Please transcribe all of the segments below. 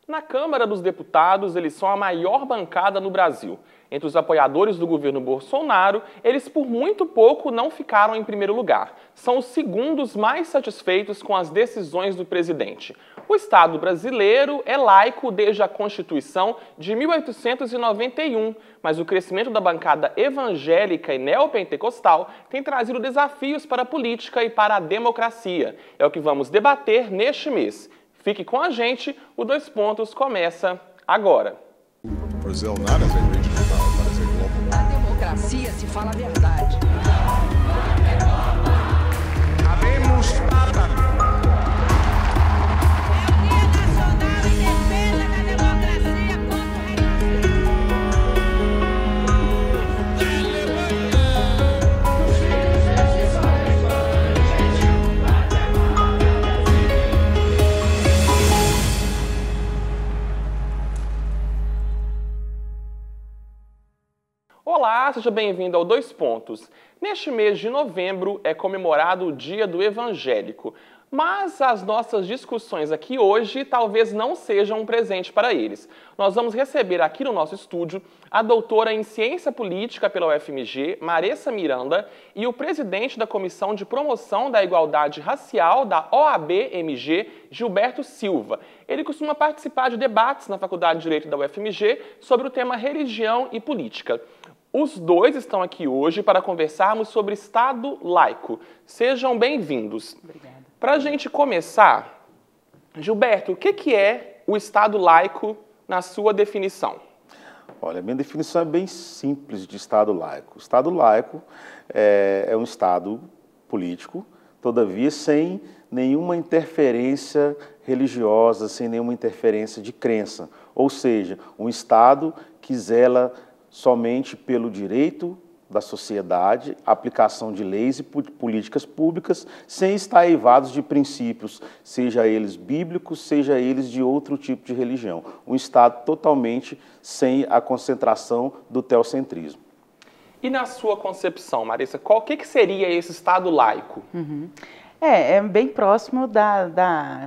Na Câmara dos Deputados, eles são a maior bancada no Brasil. Entre os apoiadores do governo Bolsonaro, eles por muito pouco não ficaram em primeiro lugar. São os segundos mais satisfeitos com as decisões do presidente. O Estado brasileiro é laico desde a Constituição de 1891, mas o crescimento da bancada evangélica e neopentecostal tem trazido desafios para a política e para a democracia. É o que vamos debater neste mês. Fique com a gente, o Dois Pontos começa agora. Na democracia se fala a verdade. Habemos Papa. Olá, seja bem-vindo ao Dois Pontos. Neste mês de novembro é comemorado o Dia do Evangélico, mas as nossas discussões aqui hoje talvez não sejam um presente para eles. Nós vamos receber aqui no nosso estúdio a doutora em Ciência Política pela UFMG, Maressa Miranda, e o presidente da Comissão de Promoção da Igualdade Racial da OAB-MG, Gilberto Silva. Ele costuma participar de debates na Faculdade de Direito da UFMG sobre o tema religião e política. Os dois estão aqui hoje para conversarmos sobre Estado laico. Sejam bem-vindos. Obrigada. Para a gente começar, Gilberto, o que é o Estado laico na sua definição? Olha, a minha definição é bem simples de Estado laico. O Estado laico é um Estado político, todavia sem nenhuma interferência religiosa, sem nenhuma interferência de crença. Ou seja, um Estado que zela somente pelo direito da sociedade, aplicação de leis e políticas públicas, sem estar eivados de princípios, seja eles bíblicos, seja eles de outro tipo de religião. Um Estado totalmente sem a concentração do teocentrismo. E na sua concepção, Maressa, o que seria esse Estado laico? É bem próximo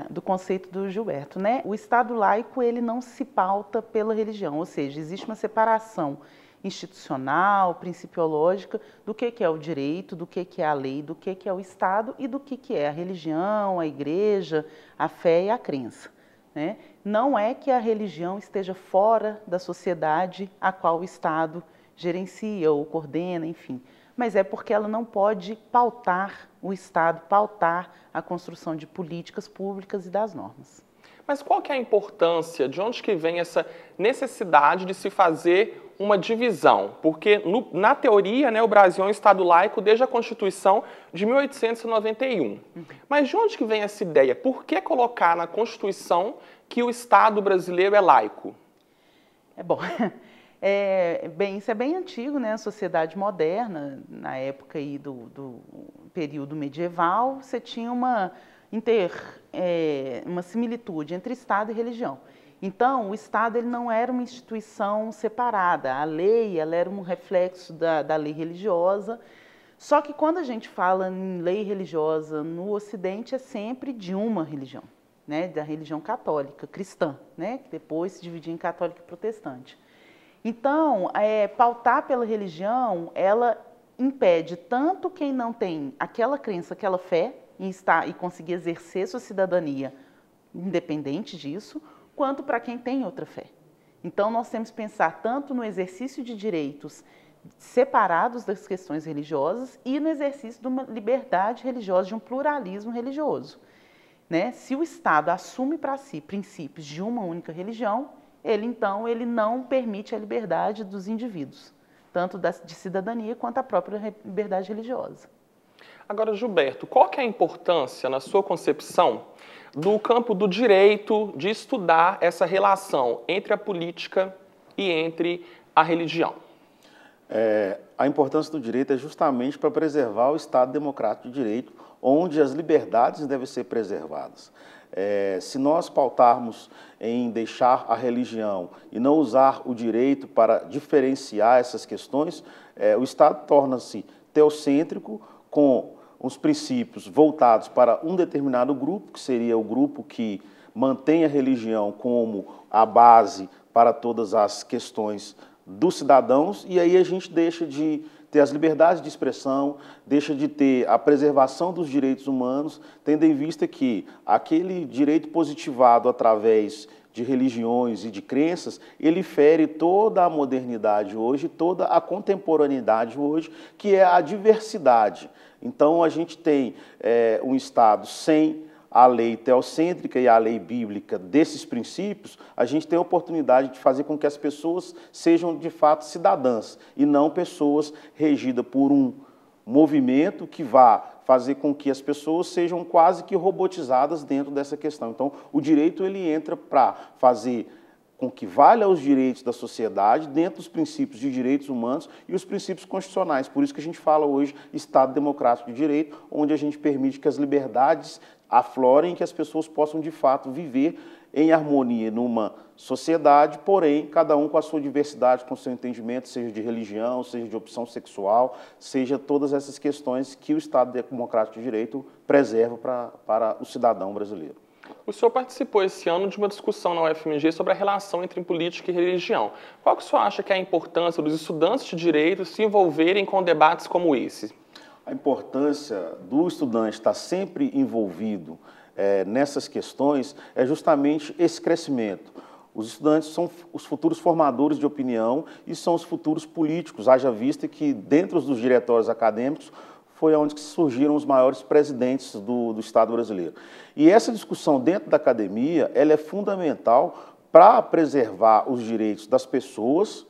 do conceito do Gilberto, né? O Estado laico, ele não se pauta pela religião, ou seja, existe uma separação institucional, principiológica, do que é o direito, do que é a lei, do que é o Estado e do que é a religião, a igreja, a fé e a crença, né? Não é que a religião esteja fora da sociedade a qual o Estado gerencia ou coordena, enfim, mas é porque ela não pode pautar o Estado, pautar a construção de políticas públicas e das normas. Mas qual que é a importância, de onde que vem essa necessidade de se fazer uma divisão? Porque, na teoria, né, o Brasil é um Estado laico desde a Constituição de 1891. Mas de onde que vem essa ideia? Por que colocar na Constituição que o Estado brasileiro é laico? Isso é bem antigo, né? A sociedade moderna, na época aí do período medieval, você tinha uma similitude entre Estado e religião. Então, o Estado ele não era uma instituição separada, a lei ela era um reflexo da lei religiosa, só que quando a gente fala em lei religiosa no Ocidente é sempre de uma religião, né? Da religião católica, cristã, né? Que depois se dividia em católica e protestante. Então, pautar pela religião, ela impede tanto quem não tem aquela crença, aquela fé, e conseguir exercer sua cidadania independente disso, quanto para quem tem outra fé. Então, nós temos que pensar tanto no exercício de direitos separados das questões religiosas e no exercício de uma liberdade religiosa, de um pluralismo religioso, né? Se o Estado assume para si princípios de uma única religião, ele não permite a liberdade dos indivíduos, tanto de cidadania quanto a própria liberdade religiosa. Agora, Gilberto, qual que é a importância, na sua concepção, do campo do direito de estudar essa relação entre a política e entre a religião? A importância do direito é justamente para preservar o Estado democrático de direito, onde as liberdades devem ser preservadas. Se nós pautarmos em deixar a religião e não usar o direito para diferenciar essas questões, o Estado torna-se teocêntrico, com os princípios voltados para um determinado grupo, que seria o grupo que mantém a religião como a base para todas as questões dos cidadãos, e aí a gente deixa de ter as liberdades de expressão, deixa de ter a preservação dos direitos humanos, tendo em vista que aquele direito positivado através de religiões e de crenças, ele fere toda a modernidade hoje, toda a contemporaneidade hoje, que é a diversidade. Então, a gente tem um Estado sem a lei teocêntrica e a lei bíblica desses princípios, a gente tem a oportunidade de fazer com que as pessoas sejam, de fato, cidadãs, e não pessoas regidas por um movimento que vá fazer com que as pessoas sejam quase que robotizadas dentro dessa questão. Então, o direito ele entra para fazer com que valha os direitos da sociedade dentro dos princípios de direitos humanos e os princípios constitucionais. Por isso que a gente fala hoje Estado Democrático de Direito, onde a gente permite que as liberdades aflorem e que as pessoas possam, de fato, viver em harmonia numa sociedade, porém, cada um com a sua diversidade, com o seu entendimento, seja de religião, seja de opção sexual, seja todas essas questões que o Estado Democrático de Direito preserva para o cidadão brasileiro. O senhor participou esse ano de uma discussão na UFMG sobre a relação entre política e religião. Qual que o senhor acha que é a importância dos estudantes de direito se envolverem com debates como esse? A importância do estudante estar sempre envolvido nessas questões é justamente esse crescimento. Os estudantes são os futuros formadores de opinião e são os futuros políticos, haja vista que dentro dos diretórios acadêmicos foi onde surgiram os maiores presidentes do Estado brasileiro. E essa discussão dentro da academia, ela é fundamental para preservar os direitos das pessoas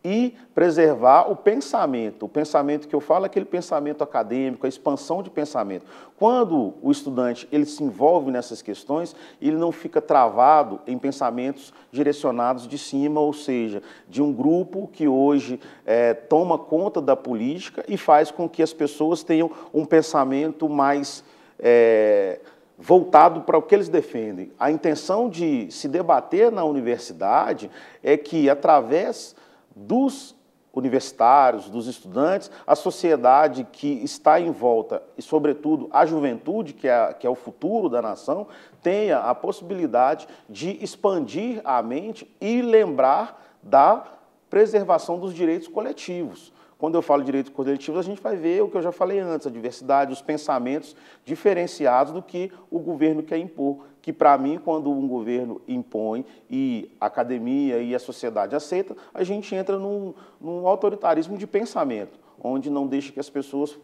e preservar o pensamento. O pensamento que eu falo é aquele pensamento acadêmico, a expansão de pensamento. Quando o estudante ele se envolve nessas questões, ele não fica travado em pensamentos direcionados de cima, ou seja, de um grupo que hoje toma conta da política e faz com que as pessoas tenham um pensamento mais voltado para o que eles defendem. A intenção de se debater na universidade é que, através dos universitários, dos estudantes, a sociedade que está em volta e, sobretudo, a juventude, que é o futuro da nação, tenha a possibilidade de expandir a mente e lembrar da preservação dos direitos coletivos. Quando eu falo de direitos coletivos, a gente vai ver o que eu já falei antes, a diversidade, os pensamentos diferenciados do que o governo quer impor. Que, para mim, quando um governo impõe e a academia e a sociedade aceita, a gente entra num autoritarismo de pensamento, onde não deixa que as pessoas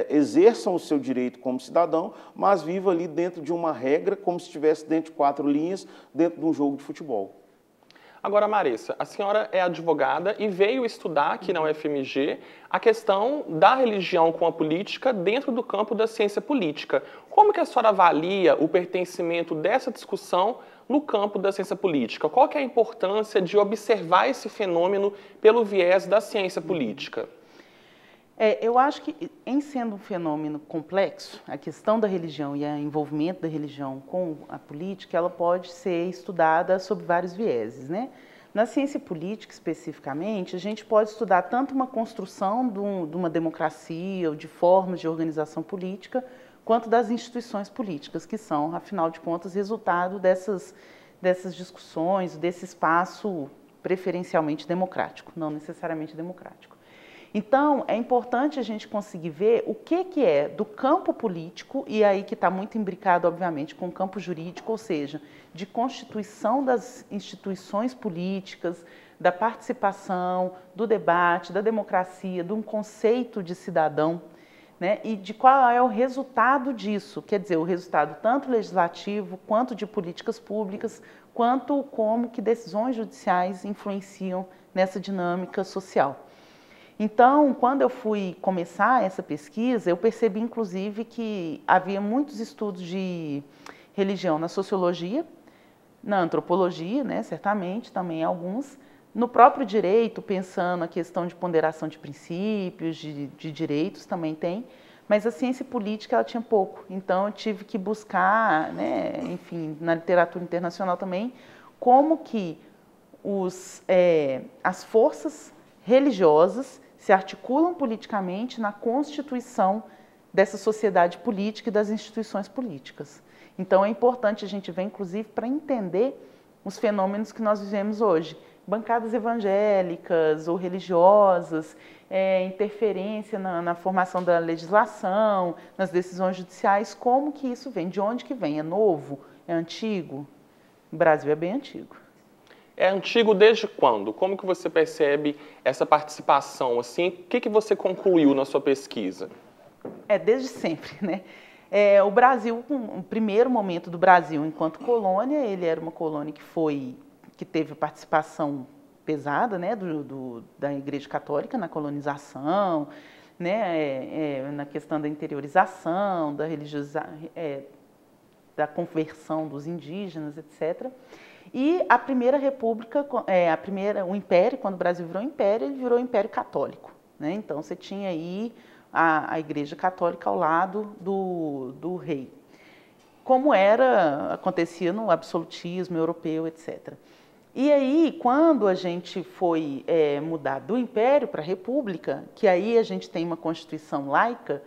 exerçam o seu direito como cidadão, mas vivam ali dentro de uma regra, como se estivesse dentro de 4 linhas, dentro de um jogo de futebol. Agora, Marissa, a senhora é advogada e veio estudar aqui na UFMG a questão da religião com a política dentro do campo da ciência política. Como que a senhora avalia o pertencimento dessa discussão no campo da ciência política? Qual que é a importância de observar esse fenômeno pelo viés da ciência política? Eu acho que, em sendo um fenômeno complexo, a questão da religião e o envolvimento da religião com a política, ela pode ser estudada sob vários vieses, né? Na ciência política, especificamente, a gente pode estudar tanto uma construção de uma democracia ou de formas de organização política, quanto das instituições políticas, que são, afinal de contas, resultado dessas discussões, desse espaço preferencialmente democrático, não necessariamente democrático. Então, é importante a gente conseguir ver o que é do campo político, e aí que está muito imbricado, obviamente, com o campo jurídico, ou seja, de constituição das instituições políticas, da participação, do debate, da democracia, de um conceito de cidadão, né, e de qual é o resultado disso, quer dizer, o resultado tanto legislativo, quanto de políticas públicas, quanto como que decisões judiciais influenciam nessa dinâmica social. Então, quando eu fui começar essa pesquisa, eu percebi, inclusive, que havia muitos estudos de religião na sociologia, na antropologia, né, certamente, também alguns, no próprio direito, pensando a questão de ponderação de princípios, de direitos, também tem, mas a ciência política ela tinha pouco. Então, eu tive que buscar, né, enfim, na literatura internacional também, como que as forças religiosas se articulam politicamente na constituição dessa sociedade política e das instituições políticas. Então é importante a gente ver, inclusive, para entender os fenômenos que nós vivemos hoje. Bancadas evangélicas ou religiosas, interferência na formação da legislação, nas decisões judiciais, como que isso vem? De onde que vem? É novo? É antigo? O Brasil é bem antigo. É antigo desde quando? Como que você percebe essa participação? Assim, o que você concluiu na sua pesquisa? Desde sempre, né? O Brasil, o primeiro momento do Brasil enquanto colônia, ele era uma colônia que teve participação pesada, né, da Igreja Católica na colonização, né, na questão da interiorização, da conversão dos indígenas, etc. E a primeira república, o império, quando o Brasil virou império, ele virou império católico, né? Então você tinha aí a Igreja Católica ao lado do rei, como acontecia no absolutismo europeu, etc. E aí, quando a gente foi mudar do império para a república, que aí a gente tem uma constituição laica,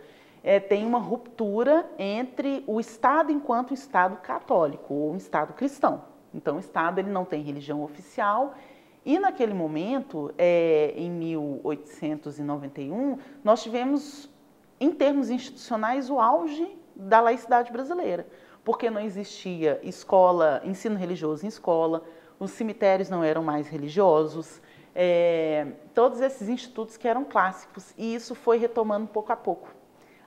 tem uma ruptura entre o Estado enquanto Estado católico, ou um Estado cristão. Então, o Estado ele não tem religião oficial, e naquele momento, em 1891, nós tivemos, em termos institucionais, o auge da laicidade brasileira, porque não existia ensino religioso em escola, os cemitérios não eram mais religiosos, todos esses institutos que eram clássicos, e isso foi retomando pouco a pouco.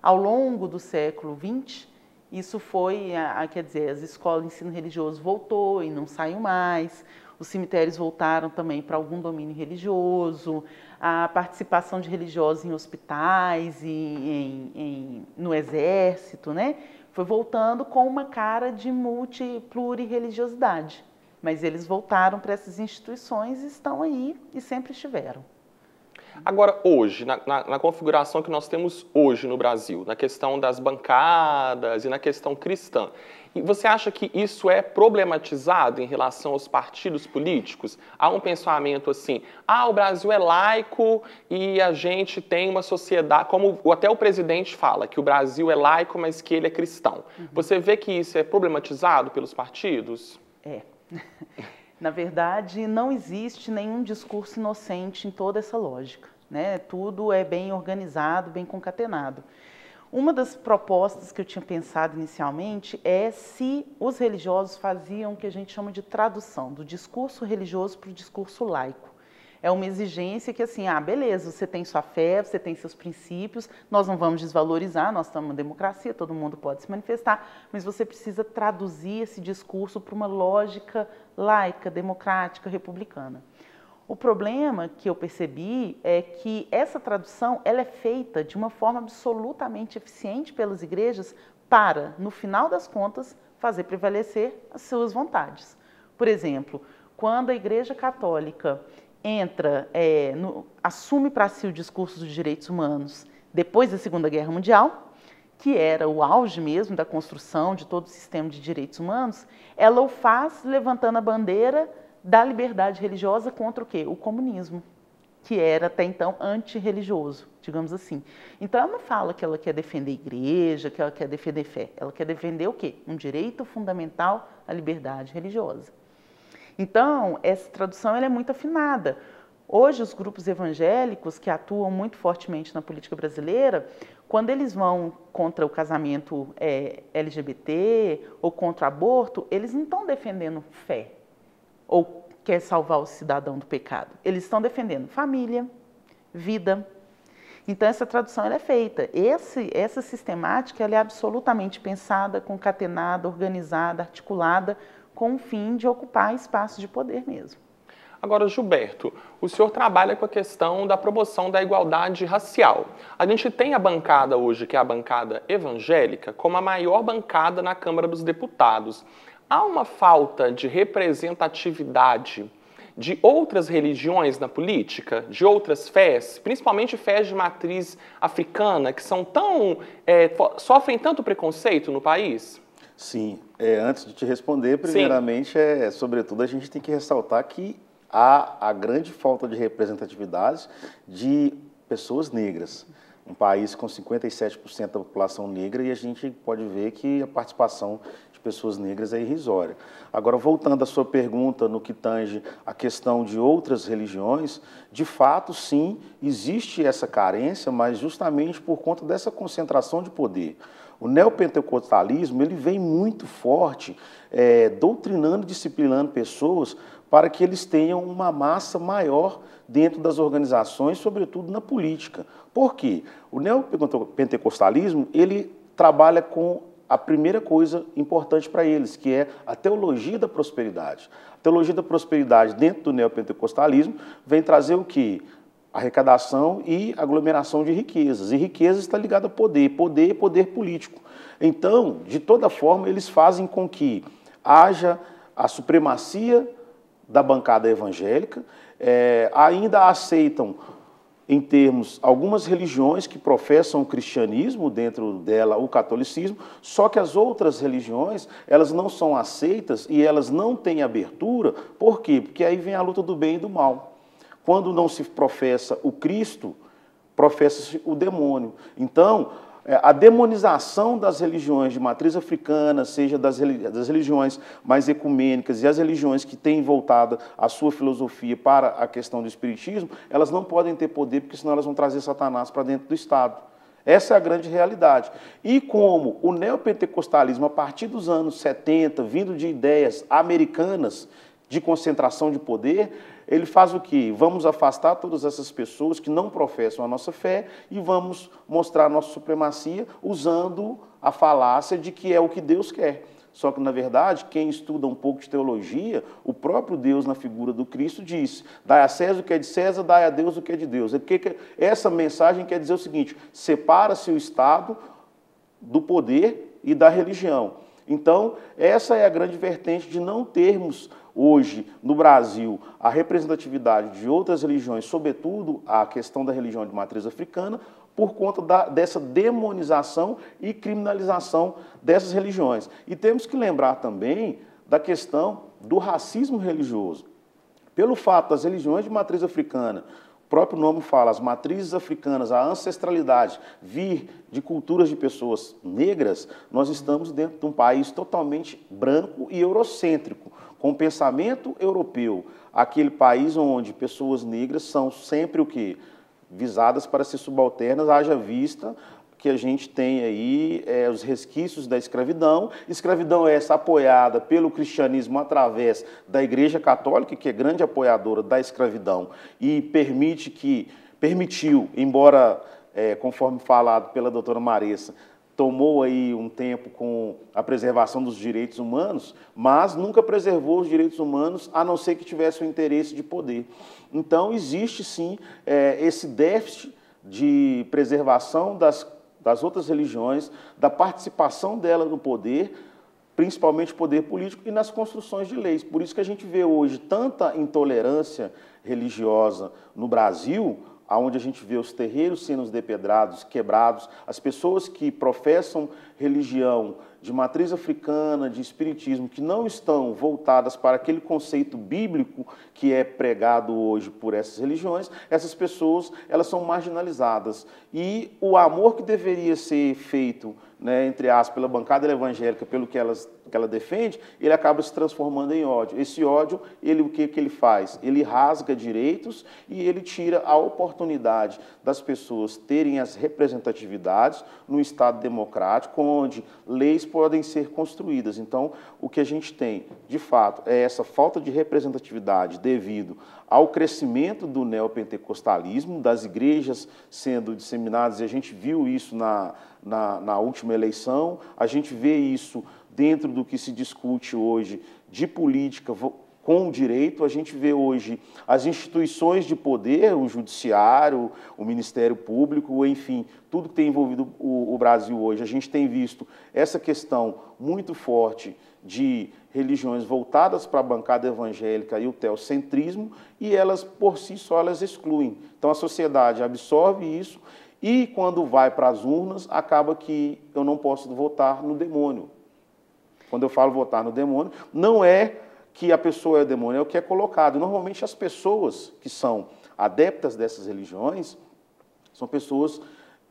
Ao longo do século XX, isso foi, quer dizer, as escolas de ensino religioso voltou e não saiu mais, os cemitérios voltaram também para algum domínio religioso, a participação de religiosos em hospitais e no exército, né, foi voltando com uma cara de plurireligiosidade. Mas eles voltaram para essas instituições e estão aí e sempre estiveram. Agora, hoje, na configuração que nós temos hoje no Brasil, na questão das bancadas e na questão cristã, e você acha que isso é problematizado em relação aos partidos políticos? Há um pensamento assim, o Brasil é laico e a gente tem uma sociedade, como até o presidente fala, que o Brasil é laico, mas que ele é cristão. Uhum. Você vê que isso é problematizado pelos partidos? Na verdade, não existe nenhum discurso inocente em toda essa lógica, né? Tudo é bem organizado, bem concatenado. Uma das propostas que eu tinha pensado inicialmente é se os religiosos faziam o que a gente chama de tradução do discurso religioso para o discurso laico. É uma exigência que assim, beleza, você tem sua fé, você tem seus princípios, nós não vamos desvalorizar, nós estamos numa democracia, todo mundo pode se manifestar, mas você precisa traduzir esse discurso para uma lógica laica, democrática, republicana. O problema que eu percebi é que essa tradução ela é feita de uma forma absolutamente eficiente pelas igrejas para, no final das contas, fazer prevalecer as suas vontades. Por exemplo, quando a Igreja Católica assume para si o discurso dos direitos humanos depois da Segunda Guerra Mundial, que era o auge mesmo da construção de todo o sistema de direitos humanos, ela o faz levantando a bandeira da liberdade religiosa contra o quê? O comunismo, que era até então antirreligioso, digamos assim. Então ela não fala que ela quer defender a igreja, que ela quer defender fé, ela quer defender o quê? Um direito fundamental à liberdade religiosa. Então, essa tradução ela é muito afinada. Hoje, os grupos evangélicos que atuam muito fortemente na política brasileira, quando eles vão contra o casamento LGBT ou contra o aborto, eles não estão defendendo fé ou quer salvar o cidadão do pecado. Eles estão defendendo família, vida. Então, essa tradução ela é feita. Essa sistemática ela é absolutamente pensada, concatenada, organizada, articulada, com o fim de ocupar espaço de poder mesmo. Agora, Gilberto, o senhor trabalha com a questão da promoção da igualdade racial. A gente tem a bancada hoje, que é a bancada evangélica, como a maior bancada na Câmara dos Deputados. Há uma falta de representatividade de outras religiões na política, de outras fés, principalmente fés de matriz africana, que são sofrem tanto preconceito no país? Sim. Antes de te responder, primeiramente, sobretudo, a gente tem que ressaltar que há a grande falta de representatividade de pessoas negras. Um país com 57% da população negra, e a gente pode ver que a participação de pessoas negras é irrisória. Agora, voltando à sua pergunta no que tange a questão de outras religiões, de fato, sim, existe essa carência, mas justamente por conta dessa concentração de poder. O neopentecostalismo ele vem muito forte, doutrinando e disciplinando pessoas para que eles tenham uma massa maior dentro das organizações, sobretudo na política. Por quê? O neopentecostalismo ele trabalha com a primeira coisa importante para eles, que é a teologia da prosperidade. A teologia da prosperidade dentro do neopentecostalismo vem trazer o quê? Arrecadação e aglomeração de riquezas. E riqueza está ligada a poder, poder e poder político. Então, de toda forma, eles fazem com que haja a supremacia da bancada evangélica, ainda aceitam, em termos, algumas religiões que professam o cristianismo, dentro dela o catolicismo, só que as outras religiões, elas não são aceitas e elas não têm abertura. Por quê? Porque aí vem a luta do bem e do mal. Quando não se professa o Cristo, professa-se o demônio. Então, a demonização das religiões de matriz africana, seja das religiões mais ecumênicas e as religiões que têm voltado a sua filosofia para a questão do espiritismo, elas não podem ter poder, porque senão elas vão trazer Satanás para dentro do Estado. Essa é a grande realidade. E como o neopentecostalismo, a partir dos anos 70, vindo de ideias americanas de concentração de poder, ele faz o quê? Vamos afastar todas essas pessoas que não professam a nossa fé e vamos mostrar a nossa supremacia usando a falácia de que é o que Deus quer. Só que, na verdade, quem estuda um pouco de teologia, o próprio Deus, na figura do Cristo, disse: dai a César o que é de César, dai a Deus o que é de Deus. Essa mensagem quer dizer o seguinte: separa-se o Estado do poder e da religião. Então, essa é a grande vertente de não termos hoje, no Brasil, a representatividade de outras religiões, sobretudo a questão da religião de matriz africana, por conta dessa demonização e criminalização dessas religiões. E temos que lembrar também da questão do racismo religioso. Pelo fato das religiões de matriz africana, o próprio nome fala, as matrizes africanas, a ancestralidade vir de culturas de pessoas negras, nós estamos dentro de um país totalmente branco e eurocêntrico, com pensamento europeu, aquele país onde pessoas negras são sempre o quê? Visadas para ser subalternas, haja vista que a gente tem aí os resquícios da escravidão. Escravidão essa apoiada pelo cristianismo através da Igreja Católica, que é grande apoiadora da escravidão e permitiu, embora, conforme falado pela doutora Maressa, tomou aí um tempo com a preservação dos direitos humanos, mas nunca preservou os direitos humanos, a não ser que tivesse o interesse de poder. Então, existe sim esse déficit de preservação das outras religiões, da participação dela no poder, principalmente o poder político, e nas construções de leis. Por isso que a gente vê hoje tanta intolerância religiosa no Brasil, onde a gente vê os terreiros sendo depedrados, quebrados, as pessoas que professam religião de matriz africana, de espiritismo, que não estão voltadas para aquele conceito bíblico que é pregado hoje por essas religiões, essas pessoas elas são marginalizadas. E o amor que deveria ser feito, entre aspas, pela bancada evangélica, pelo que ela defende, ele acaba se transformando em ódio. Esse ódio, o que ele faz? Ele rasga direitos e ele tira a oportunidade das pessoas terem as representatividades no Estado democrático, onde leis podem ser construídas. Então, o que a gente tem, de fato, é essa falta de representatividade devido ao crescimento do neopentecostalismo, das igrejas sendo disseminadas, e a gente viu isso na última eleição, a gente vê isso dentro do que se discute hoje de política com o direito, a gente vê hoje as instituições de poder, o judiciário, o Ministério Público, enfim, tudo que tem envolvido o Brasil hoje. A gente tem visto essa questão muito forte de religiões voltadas para a bancada evangélica e o teocentrismo, e elas, por si só, elas excluem. Então, a sociedade absorve isso e, quando vai para as urnas, acaba que eu não posso votar no demônio. Quando eu falo votar no demônio, não é que a pessoa é o demônio, é o que é colocado. Normalmente, as pessoas que são adeptas dessas religiões são pessoas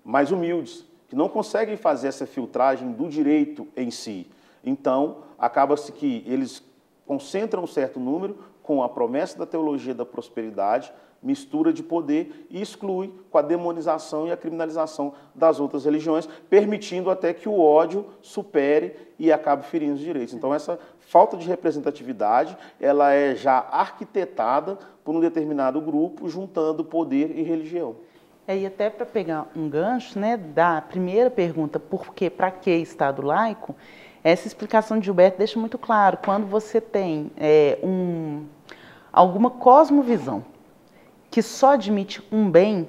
mais humildes, que não conseguem fazer essa filtragem do direito em si. Então, acaba-se que eles concentram um certo número com a promessa da teologia da prosperidade, mistura de poder e exclui com a demonização e a criminalização das outras religiões, permitindo até que o ódio supere e acabe ferindo os direitos. Então, essa falta de representatividade, ela é já arquitetada por um determinado grupo, juntando poder e religião. E até para pegar um gancho, né, da primeira pergunta, para que Estado laico, essa explicação de Gilberto deixa muito claro, quando você tem alguma cosmovisão que só admite um bem,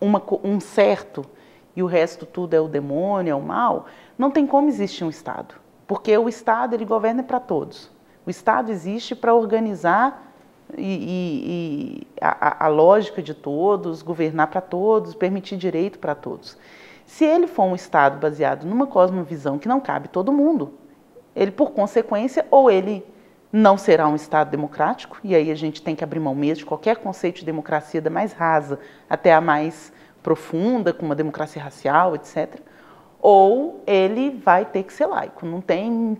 um certo, e o resto tudo é o demônio, é o mal, não tem como existir um Estado. Porque o Estado, ele governa para todos. O Estado existe para organizar a lógica de todos, governar para todos, permitir direito para todos. Se ele for um Estado baseado numa cosmovisão que não cabe todo mundo, ele, por consequência, ou ele não será um Estado democrático, e aí a gente tem que abrir mão mesmo de qualquer conceito de democracia, da mais rasa até a mais profunda, como a democracia racial, etc., ou ele vai ter que ser laico, não tem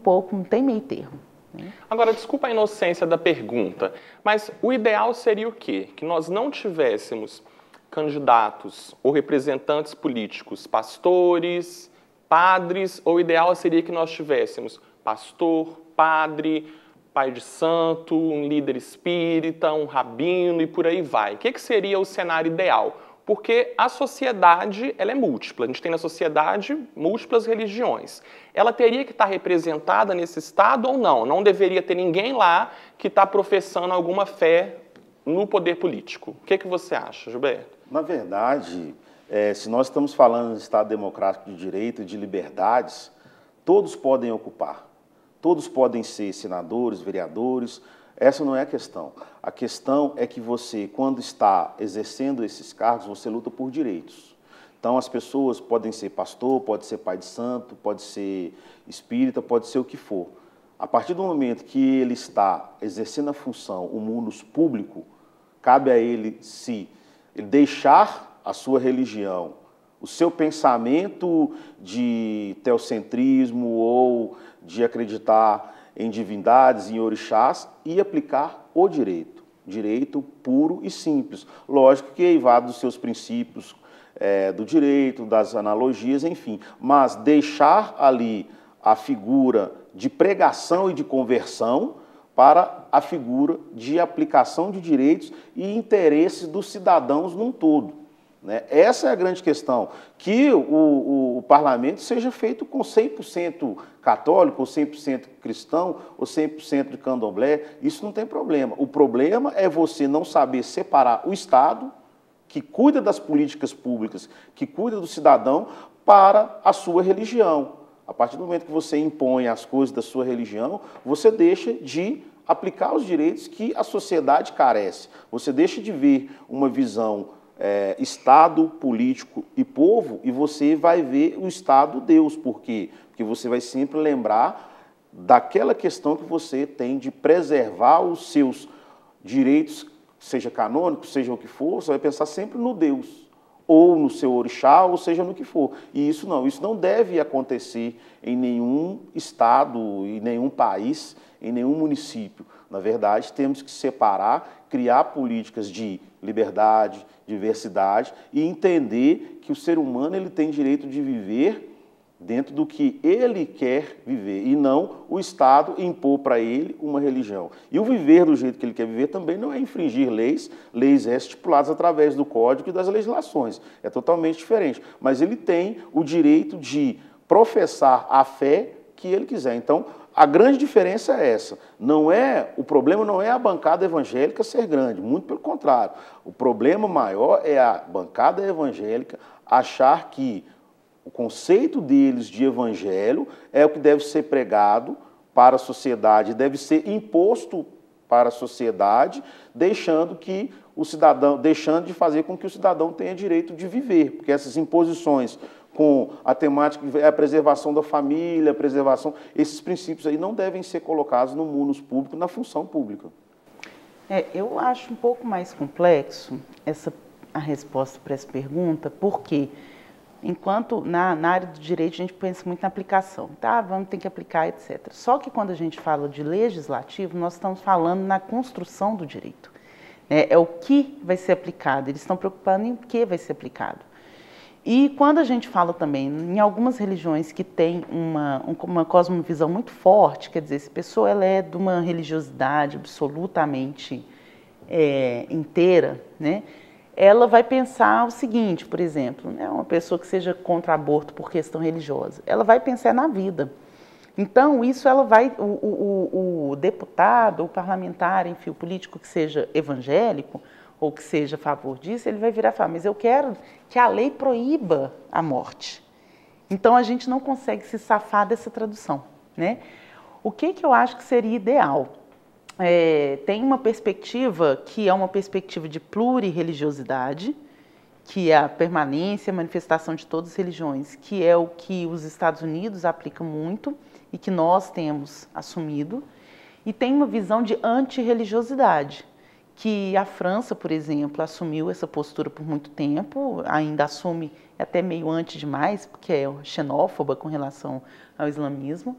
meio termo. Né? Agora, desculpa a inocência da pergunta, mas o ideal seria o quê? Que nós não tivéssemos candidatos ou representantes políticos, pastores, padres, ou o ideal seria que nós tivéssemos pastor, padre, pai de santo, um líder espírita, um rabino e por aí vai. O que seria o cenário ideal? Porque a sociedade, ela é múltipla. A gente tem na sociedade múltiplas religiões. Ela teria que estar representada nesse Estado ou não? Não deveria ter ninguém lá que está professando alguma fé no poder político. O que você acha, Gilberto? Na verdade, se nós estamos falando de Estado democrático de direito e de liberdades, todos podem ocupar. Todos podem ser senadores, vereadores, essa não é a questão. A questão é que você, quando está exercendo esses cargos, você luta por direitos. Então, as pessoas podem ser pastor, pode ser pai de santo, pode ser espírita, pode ser o que for. A partir do momento que ele está exercendo a função, o munus público, cabe a ele se ele deixar a sua religião, o seu pensamento de teocentrismo ou de acreditar em divindades, em orixás, e aplicar o direito. Direito puro e simples. Lógico que eivado dos seus princípios do direito, das analogias, enfim. Mas deixar ali a figura de pregação e de conversão para a figura de aplicação de direitos e interesses dos cidadãos num todo. Essa é a grande questão, que o parlamento seja feito com 100% católico, ou 100% cristão, ou 100% de candomblé, isso não tem problema. O problema é você não saber separar o Estado, que cuida das políticas públicas, que cuida do cidadão, para a sua religião. A partir do momento que você impõe as coisas da sua religião, você deixa de aplicar os direitos que a sociedade carece. Você deixa de ver uma visão Estado, político e povo, e você vai ver o Estado Deus. Por quê? Porque você vai sempre lembrar daquela questão que você tem de preservar os seus direitos, seja canônico, seja o que for, você vai pensar sempre no Deus, ou no seu orixá, ou seja no que for. E isso não deve acontecer em nenhum estado, em nenhum país, em nenhum município. Na verdade, temos que separar, criar políticas de liberdade, diversidade e entender que o ser humano ele tem direito de viver dentro do que ele quer viver e não o Estado impor para ele uma religião. E o viver do jeito que ele quer viver também não é infringir leis estipuladas através do Código e das legislações. É totalmente diferente. Mas ele tem o direito de professar a fé que ele quiser. Então, a grande diferença é essa. O problema não é a bancada evangélica ser grande, muito pelo contrário. O problema maior é a bancada evangélica achar que o conceito deles de evangelho é o que deve ser pregado para a sociedade, deve ser imposto para a sociedade, deixando de fazer com que o cidadão tenha direito de viver, porque essas imposições com a temática a preservação da família, esses princípios aí não devem ser colocados no munus público, na função pública. Eu acho um pouco mais complexo a resposta para essa pergunta, porque enquanto na área do direito a gente pensa muito na aplicação, tá? Vamos ter que aplicar, etc. Só que quando a gente fala de legislativo, nós estamos falando na construção do direito. É o que vai ser aplicado, eles estão preocupados em o que vai ser aplicado. E quando a gente fala também, em algumas religiões que têm uma cosmovisão muito forte, quer dizer, se a pessoa ela é de uma religiosidade absolutamente inteira, né, ela vai pensar o seguinte, por exemplo, né, uma pessoa que seja contra aborto por questão religiosa, ela vai pensar na vida. Então, isso ela vai, o deputado, o parlamentar, enfim, o político que seja evangélico, ou que seja a favor disso, ele vai virar e falar, mas eu quero que a lei proíba a morte. Então, a gente não consegue se safar dessa tradução, né? O que eu acho que seria ideal? Tem uma perspectiva que é uma perspectiva de plurireligiosidade, que é a permanência, a manifestação de todas as religiões, que é o que os Estados Unidos aplicam muito e que nós temos assumido. E tem uma visão de antirreligiosidade, que a França, por exemplo, assumiu essa postura por muito tempo, ainda assume até meio antes demais, porque é xenófoba com relação ao islamismo,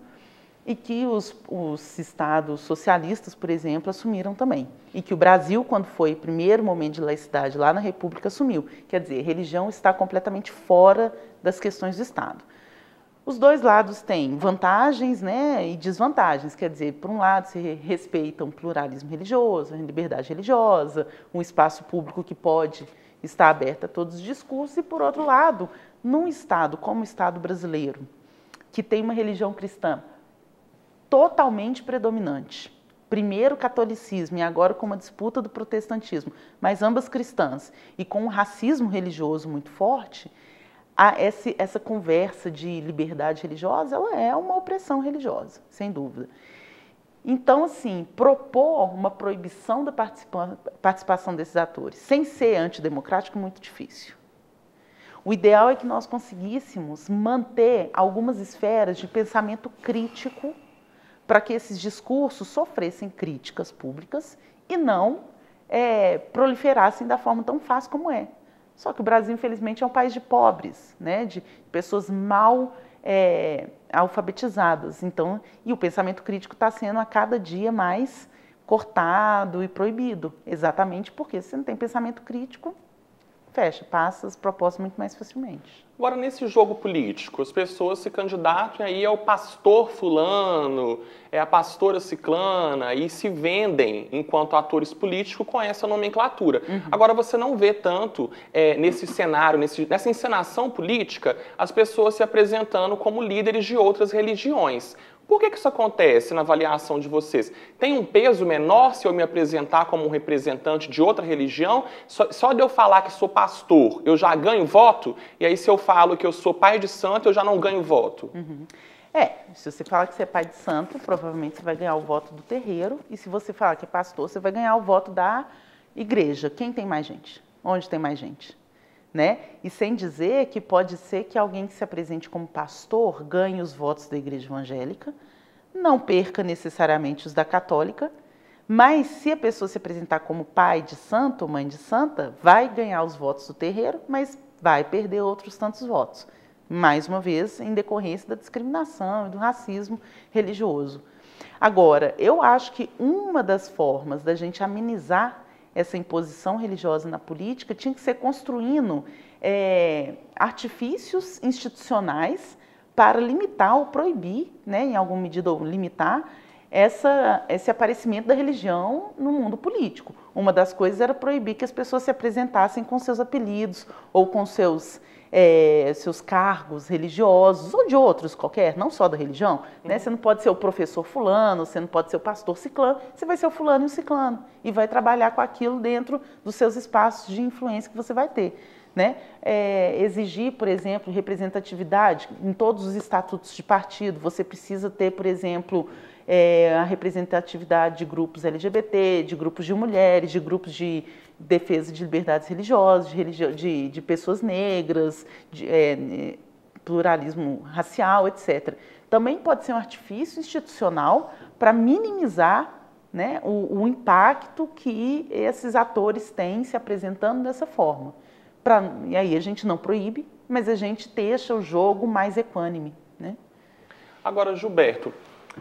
e que os estados socialistas, por exemplo, assumiram também. E que o Brasil, quando foi o primeiro momento de laicidade lá na República, assumiu. Quer dizer, religião está completamente fora das questões do Estado. Os dois lados têm vantagens, né, e desvantagens, quer dizer, por um lado se respeita um pluralismo religioso, a liberdade religiosa, um espaço público que pode estar aberto a todos os discursos, e por outro lado, num Estado como o Estado brasileiro, que tem uma religião cristã totalmente predominante, primeiro o catolicismo e agora com uma disputa do protestantismo, mas ambas cristãs, e com um racismo religioso muito forte, essa conversa de liberdade religiosa, ela é uma opressão religiosa, sem dúvida. Então, assim, propor uma proibição da participação desses atores, sem ser antidemocrático, é muito difícil. O ideal é que nós conseguíssemos manter algumas esferas de pensamento crítico para que esses discursos sofressem críticas públicas e não proliferassem da forma tão fácil como é. Só que o Brasil, infelizmente, é um país de pobres, né? De pessoas mal alfabetizadas. Então, e o pensamento crítico está sendo a cada dia mais cortado e proibido, exatamente porque se não tem pensamento crítico, passa as propostas muito mais facilmente. Agora, nesse jogo político, as pessoas se candidatam aí ao pastor fulano, a pastora ciclana, e se vendem enquanto atores políticos com essa nomenclatura. Uhum. Agora, você não vê tanto nesse cenário, nessa encenação política, as pessoas se apresentando como líderes de outras religiões. Por que isso acontece na avaliação de vocês? Tem um peso menor se eu me apresentar como um representante de outra religião? Só de eu falar que sou pastor, eu já ganho voto? E aí se eu falo que eu sou pai de santo, eu já não ganho voto? Uhum. Se você falar que você é pai de santo, provavelmente você vai ganhar o voto do terreiro. E se você falar que é pastor, você vai ganhar o voto da igreja. Quem tem mais gente? Onde tem mais gente? Né? E sem dizer que pode ser que alguém que se apresente como pastor ganhe os votos da igreja evangélica, não perca necessariamente os da católica, mas se a pessoa se apresentar como pai de santo ou mãe de santa, vai ganhar os votos do terreiro, mas vai perder outros tantos votos. Mais uma vez, em decorrência da discriminação e do racismo religioso. Agora, eu acho que uma das formas da gente amenizar essa imposição religiosa na política tinha que ser construindo artifícios institucionais para limitar ou proibir, né, em alguma medida, ou limitar esse aparecimento da religião no mundo político. Uma das coisas era proibir que as pessoas se apresentassem com seus apelidos ou com seus cargos religiosos ou de outros qualquer, não só da religião. Né? Você não pode ser o professor fulano, você não pode ser o pastor ciclano, você vai ser o fulano e o ciclano e vai trabalhar com aquilo dentro dos seus espaços de influência que você vai ter. Né? Exigir, por exemplo, representatividade em todos os estatutos de partido. Você precisa ter, por exemplo, a representatividade de grupos LGBT, de grupos de mulheres, de grupos de defesa de liberdades religiosas, de pessoas negras, de pluralismo racial, etc. Também pode ser um artifício institucional para minimizar, né, o impacto que esses atores têm se apresentando dessa forma. E aí a gente não proíbe, mas a gente deixa o jogo mais equânime, né? Agora, Gilberto,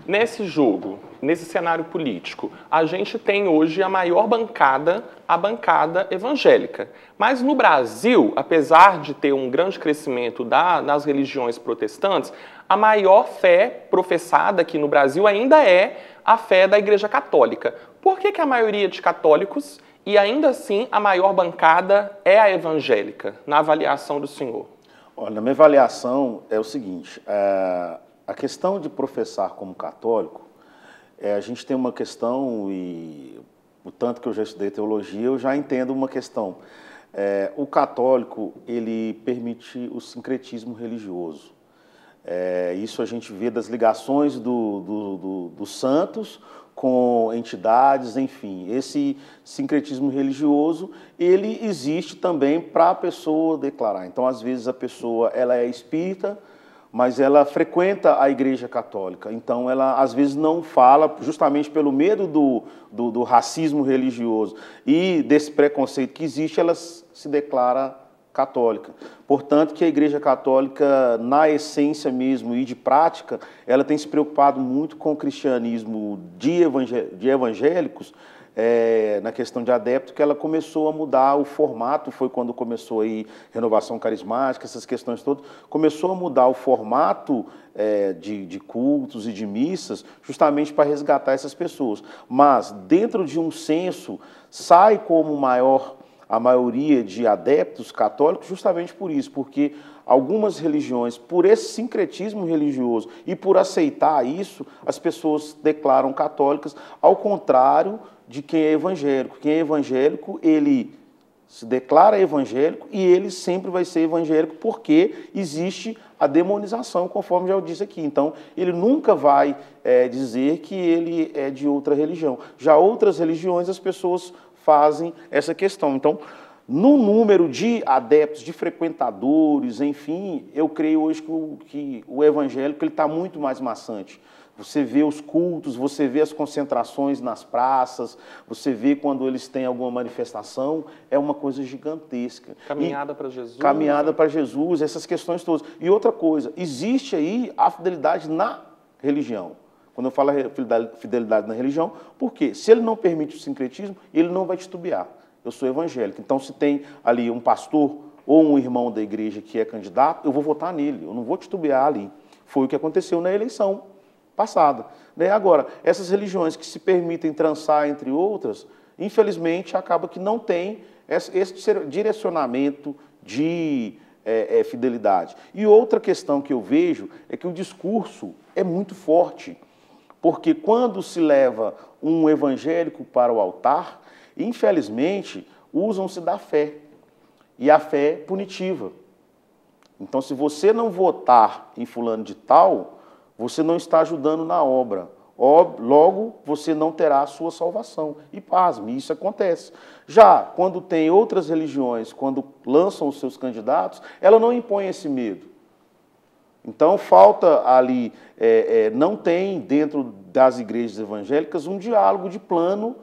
nesse jogo, nesse cenário político, a gente tem hoje a maior bancada, a bancada evangélica. Mas no Brasil, apesar de ter um grande crescimento das religiões protestantes, a maior fé professada aqui no Brasil ainda é a fé da Igreja Católica. Por que a maioria de católicos e ainda assim a maior bancada é a evangélica, na avaliação do senhor? Olha, na minha avaliação é o seguinte, a questão de professar como católico, a gente tem uma questão, e o tanto que eu já estudei teologia, eu já entendo uma questão. O católico, ele permite o sincretismo religioso. Isso a gente vê das ligações dos santos com entidades, enfim. Esse sincretismo religioso, ele existe também para a pessoa declarar. Então, às vezes, a pessoa ela é espírita, mas ela frequenta a Igreja Católica. Então, ela, às vezes, não fala, justamente pelo medo do racismo religioso e desse preconceito que existe, ela se declara católica. Portanto, que a Igreja Católica, na essência mesmo e de prática, ela tem se preocupado muito com o cristianismo de evangélicos, na questão de adeptos, que ela começou a mudar o formato, foi quando começou aí renovação carismática, essas questões todas, começou a mudar o formato de cultos e de missas, justamente para resgatar essas pessoas. Mas, dentro de um censo, sai como a maioria de adeptos católicos justamente por isso, porque algumas religiões, por esse sincretismo religioso e por aceitar isso, as pessoas declaram católicas, ao contrário de quem é evangélico. Quem é evangélico, ele se declara evangélico e ele sempre vai ser evangélico porque existe a demonização, conforme já eu disse aqui. Então, ele nunca vai dizer que ele é de outra religião. Já outras religiões, as pessoas fazem essa questão. Então, no número de adeptos, de frequentadores, enfim, eu creio hoje que o evangélico está muito mais maçante. Você vê os cultos, você vê as concentrações nas praças, você vê quando eles têm alguma manifestação, é uma coisa gigantesca. Caminhada para Jesus. Caminhada para Jesus, essas questões todas. E outra coisa, existe aí a fidelidade na religião. Quando eu falo fidelidade na religião, porque se ele não permite o sincretismo, ele não vai titubear. Eu sou evangélico, então se tem ali um pastor ou um irmão da igreja que é candidato, eu vou votar nele, eu não vou titubear ali. Foi o que aconteceu na eleição passada. Agora, essas religiões que se permitem trançar entre outras, infelizmente, acaba que não tem esse direcionamento de fidelidade. E outra questão que eu vejo é que o discurso é muito forte. Porque quando se leva um evangélico para o altar, infelizmente, usam-se da fé. E a fé é punitiva. Então, se você não votar em fulano de tal, você não está ajudando na obra. Logo, você não terá a sua salvação. E pasme, isso acontece. Já quando tem outras religiões, quando lançam os seus candidatos, ela não impõe esse medo. Então, falta ali, não tem dentro das igrejas evangélicas um diálogo de plano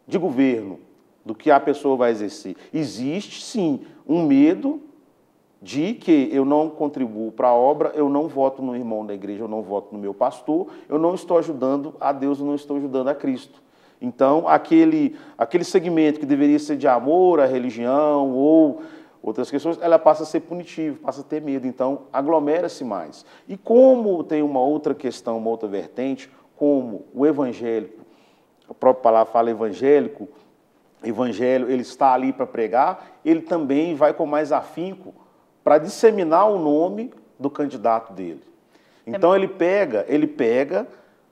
de governo, do que a pessoa vai exercer. Existe, sim, um medo de que eu não contribuo para a obra, eu não voto no irmão da igreja, eu não voto no meu pastor, eu não estou ajudando a Deus, eu não estou ajudando a Cristo. Então, aquele segmento que deveria ser de amor à religião ou outras questões, ela passa a ser punitiva, passa a ter medo, então aglomera-se mais. E como tem uma outra questão, uma outra vertente, como o evangélico, a própria palavra fala evangélico, evangelho, ele está ali para pregar, ele também vai com mais afinco para disseminar o nome do candidato dele. Então ele pega,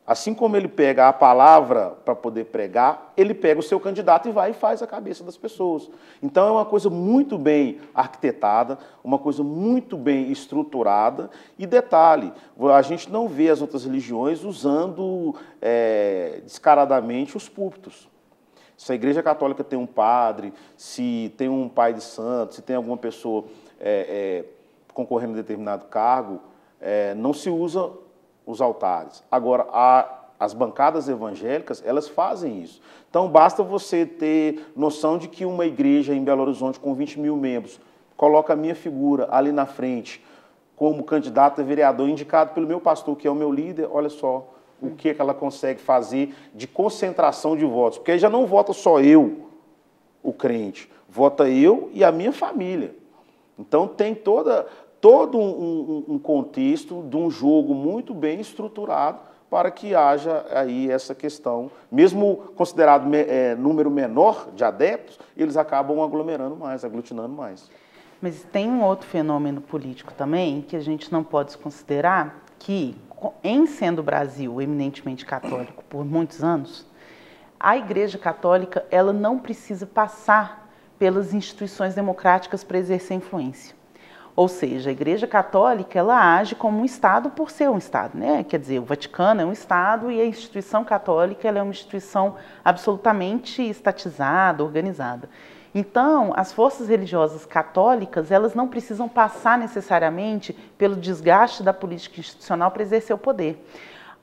assim como ele pega a palavra para poder pregar, ele pega o seu candidato e vai e faz a cabeça das pessoas. Então é uma coisa muito bem arquitetada, uma coisa muito bem estruturada. E detalhe, a gente não vê as outras religiões usando descaradamente os púlpitos. Se a Igreja Católica tem um padre, se tem um pai de santo, se tem alguma pessoa concorrendo a determinado cargo, não se usa os altares. Agora, as bancadas evangélicas, elas fazem isso. Então, basta você ter noção de que uma igreja em Belo Horizonte com 20 mil membros coloca a minha figura ali na frente como candidato a vereador indicado pelo meu pastor, que é o meu líder, olha só o que ela consegue fazer de concentração de votos. Porque aí já não vota só eu, o crente, vota eu e a minha família. Então tem todo um contexto de um jogo muito bem estruturado para que haja aí essa questão. Mesmo considerado número menor de adeptos, eles acabam aglomerando mais, aglutinando mais. Mas tem um outro fenômeno político também que a gente não pode considerar, que, em sendo o Brasil eminentemente católico por muitos anos, a Igreja Católica ela não precisa passar pelas instituições democráticas para exercer influência. Ou seja, a Igreja Católica ela age como um Estado por ser um Estado, né? Quer dizer, o Vaticano é um Estado e a instituição católica ela é uma instituição absolutamente estatizada, organizada. Então, as forças religiosas católicas, elas não precisam passar necessariamente pelo desgaste da política institucional para exercer o poder.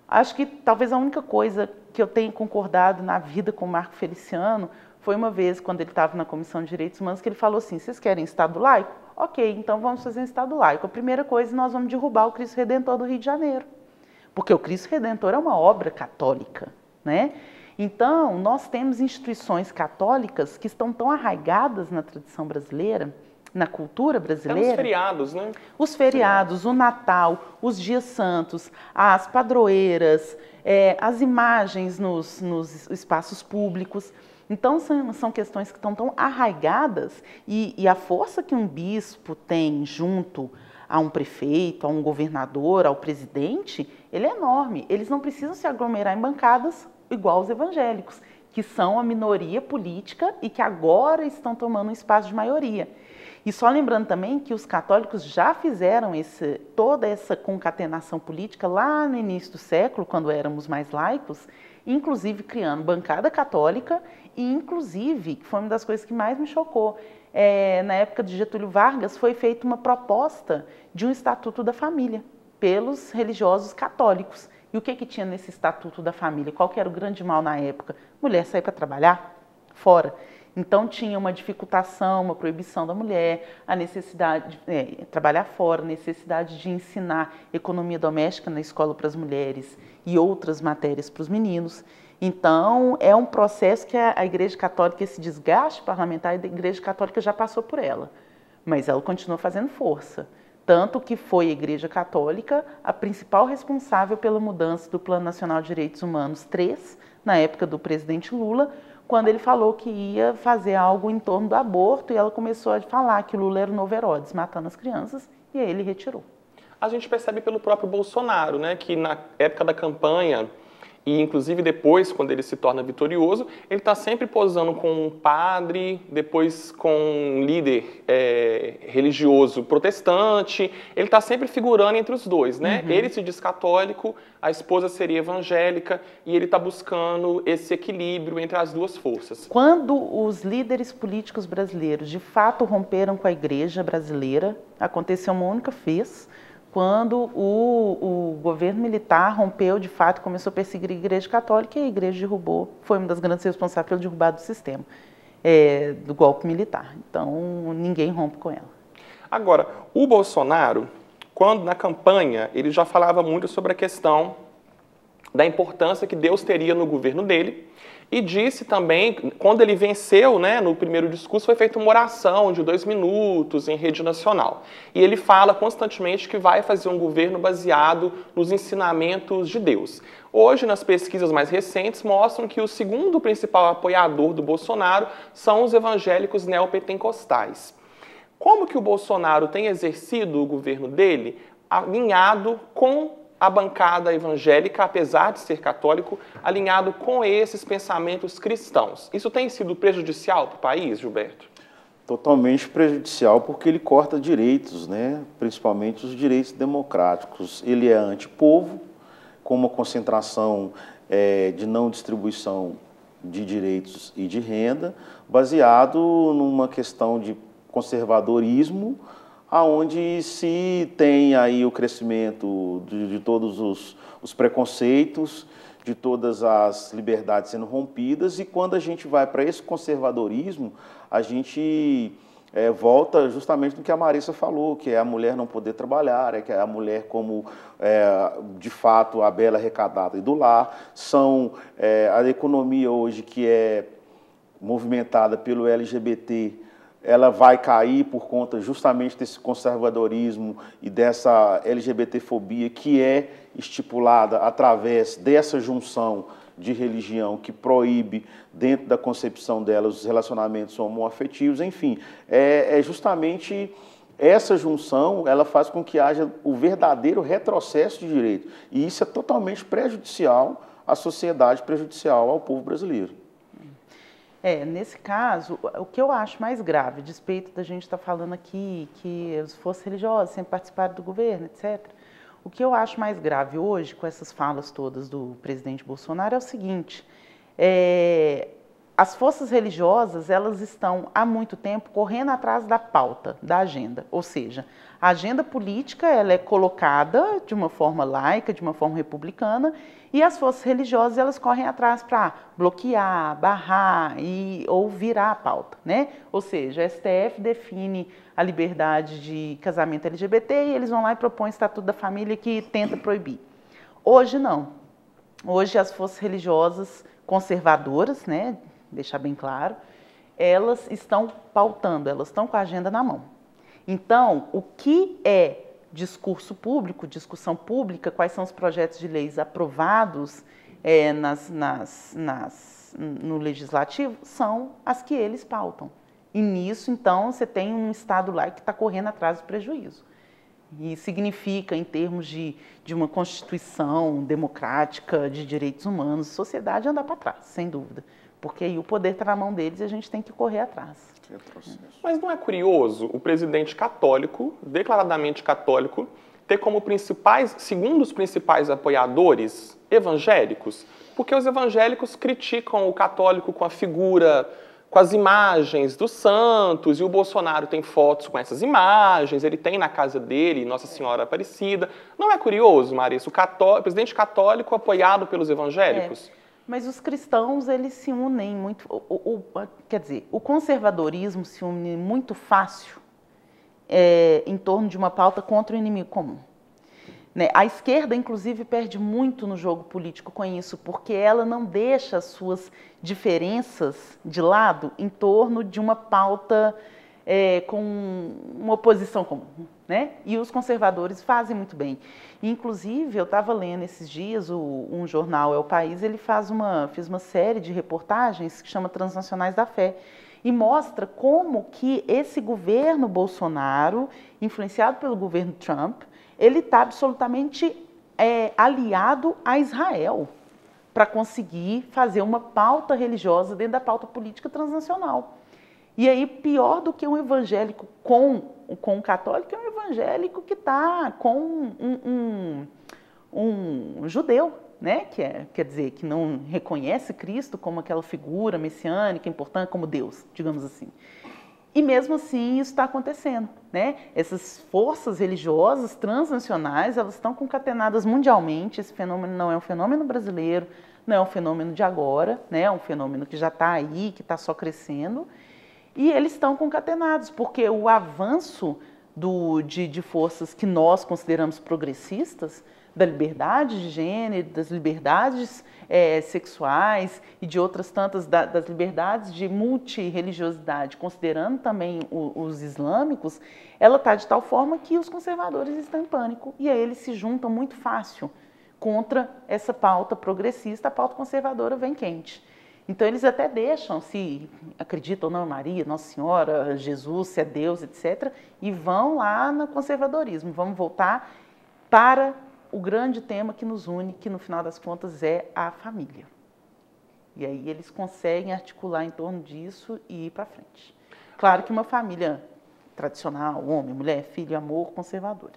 Acho que talvez a única coisa que eu tenha concordado na vida com o Marco Feliciano foi uma vez, quando ele estava na Comissão de Direitos Humanos, que ele falou assim, vocês querem Estado laico? Ok, então vamos fazer um Estado laico. A primeira coisa, nós vamos derrubar o Cristo Redentor do Rio de Janeiro, porque o Cristo Redentor é uma obra católica, né? Então, nós temos instituições católicas que estão tão arraigadas na tradição brasileira, na cultura brasileira. Tem os feriados, né? Os feriados, o Natal, os dias santos, as padroeiras, as imagens nos espaços públicos. Então, são questões que estão tão arraigadas e a força que um bispo tem junto a um prefeito, a um governador, ao presidente, ele é enorme. Eles não precisam se aglomerar em bancadas igual os evangélicos, que são a minoria política e que agora estão tomando um espaço de maioria. E só lembrando também que os católicos já fizeram toda essa concatenação política lá no início do século, quando éramos mais laicos, inclusive criando bancada católica e inclusive, que foi uma das coisas que mais me chocou, na época de Getúlio Vargas foi feita uma proposta de um Estatuto da Família pelos religiosos católicos. E o que tinha nesse Estatuto da Família? Qual que era o grande mal na época? Mulher sair para trabalhar fora. Então tinha uma dificultação, uma proibição da mulher, a necessidade de trabalhar fora, a necessidade de ensinar economia doméstica na escola para as mulheres e outras matérias para os meninos. Então é um processo que a Igreja Católica, esse desgaste parlamentar, a Igreja Católica já passou por ela, mas ela continua fazendo força. Tanto que foi a Igreja Católica a principal responsável pela mudança do Plano Nacional de Direitos Humanos 3, na época do presidente Lula, quando ele falou que ia fazer algo em torno do aborto, e ela começou a falar que Lula era o novo Herodes, matando as crianças, e aí ele retirou. A gente percebe pelo próprio Bolsonaro, né, que na época da campanha, e inclusive depois, quando ele se torna vitorioso, ele está sempre posando com um padre, depois com um líder religioso protestante, ele está sempre figurando entre os dois, né? Uhum. Ele se diz católico, a esposa seria evangélica, e ele está buscando esse equilíbrio entre as duas forças. Quando os líderes políticos brasileiros de fato romperam com a igreja brasileira, aconteceu uma única vez, quando o governo militar rompeu, de fato, começou a perseguir a Igreja Católica e a Igreja derrubou, foi uma das grandes responsáveis pelo derrubado do sistema, do golpe militar. Então, ninguém rompe com ela. Agora, o Bolsonaro, quando na campanha, ele já falava muito sobre a questão da importância que Deus teria no governo dele, e disse também, quando ele venceu, né, no primeiro discurso, foi feita uma oração de 2 minutos em rede nacional. E ele fala constantemente que vai fazer um governo baseado nos ensinamentos de Deus. Hoje, nas pesquisas mais recentes, mostram que o segundo principal apoiador do Bolsonaro são os evangélicos neopentecostais. Como que o Bolsonaro tem exercido o governo dele alinhado com a bancada evangélica, apesar de ser católico, alinhado com esses pensamentos cristãos? Isso tem sido prejudicial para o país, Gilberto? Totalmente prejudicial, porque ele corta direitos, né? Principalmente os direitos democráticos. Ele é antipovo, com uma concentração de não distribuição de direitos e de renda, baseado numa questão de conservadorismo, aonde se tem aí o crescimento de todos os preconceitos, de todas as liberdades sendo rompidas, e quando a gente vai para esse conservadorismo, a gente volta justamente no que a Marissa falou, que é a mulher não poder trabalhar, que é a mulher como, de fato, a bela arrecadada e do lar, são a economia hoje que é movimentada pelo LGBT, ela vai cair por conta justamente desse conservadorismo e dessa LGBTfobia que é estipulada através dessa junção de religião que proíbe, dentro da concepção dela, os relacionamentos homoafetivos, enfim. É justamente essa junção, ela faz com que haja o verdadeiro retrocesso de direito. E isso é totalmente prejudicial à sociedade, prejudicial ao povo brasileiro. Nesse caso, o que eu acho mais grave, a despeito da gente estar falando aqui que as forças religiosas sempre participaram do governo, etc., o que eu acho mais grave hoje, com essas falas todas do presidente Bolsonaro, é o seguinte: as forças religiosas, elas estão há muito tempo correndo atrás da pauta, da agenda. Ou seja, a agenda política ela é colocada de uma forma laica, de uma forma republicana, e as forças religiosas elas correm atrás para bloquear, barrar ou virar a pauta, né? Ou seja, a STF define a liberdade de casamento LGBT e eles vão lá e propõem o Estatuto da Família que tenta proibir. Hoje não. Hoje as forças religiosas conservadoras, né, deixar bem claro, elas estão pautando, elas estão com a agenda na mão. Então, o que é discurso público, discussão pública, quais são os projetos de leis aprovados no legislativo, são as que eles pautam. E nisso, então, você tem um Estado laico que está correndo atrás do prejuízo. E significa, em termos de uma Constituição democrática, de direitos humanos, sociedade andar para trás, sem dúvida. Porque aí o poder está na mão deles e a gente tem que correr atrás. Mas não é curioso o presidente católico, declaradamente católico, ter como principais, segundo os principais apoiadores, evangélicos? Porque os evangélicos criticam o católico com a figura, com as imagens dos santos, e o Bolsonaro tem fotos com essas imagens, ele tem na casa dele Nossa Senhora Aparecida. Não é curioso, Marissa, o presidente católico apoiado pelos evangélicos? Mas os cristãos, eles se unem muito, quer dizer, o conservadorismo se une muito fácil em torno de uma pauta contra o inimigo comum. Né? A esquerda, inclusive, perde muito no jogo político com isso, porque ela não deixa as suas diferenças de lado em torno de uma pauta com uma oposição comum. Né? E os conservadores fazem muito bem. Inclusive, eu estava lendo esses dias, um jornal, É o País, ele fez uma série de reportagens que chama Transnacionais da Fé, e mostra como que esse governo Bolsonaro, influenciado pelo governo Trump, ele está absolutamente aliado a Israel para conseguir fazer uma pauta religiosa dentro da pauta política transnacional. E aí, pior do que um evangélico com um católico, é um evangélico que está com um judeu, né? Quer dizer, que não reconhece Cristo como aquela figura messiânica, importante, como Deus, digamos assim. E mesmo assim, isso está acontecendo, né? Essas forças religiosas transnacionais, elas estão concatenadas mundialmente. Esse fenômeno não é um fenômeno brasileiro, não é um fenômeno de agora, né? É um fenômeno que já está aí, que está só crescendo. E eles estão concatenados, porque o avanço de forças que nós consideramos progressistas, da liberdade de gênero, das liberdades sexuais e de outras tantas, das liberdades de multirreligiosidade, considerando também os islâmicos, ela está de tal forma que os conservadores estão em pânico. E aí eles se juntam muito fácil contra essa pauta progressista, a pauta conservadora vem quente. Então, eles até deixam, se acreditam ou não em Maria, Nossa Senhora, Jesus, se é Deus, etc., e vão lá no conservadorismo. Vamos voltar para o grande tema que nos une, que no final das contas é a família. E aí eles conseguem articular em torno disso e ir para frente. Claro que uma família tradicional, homem, mulher, filho, amor, conservadora.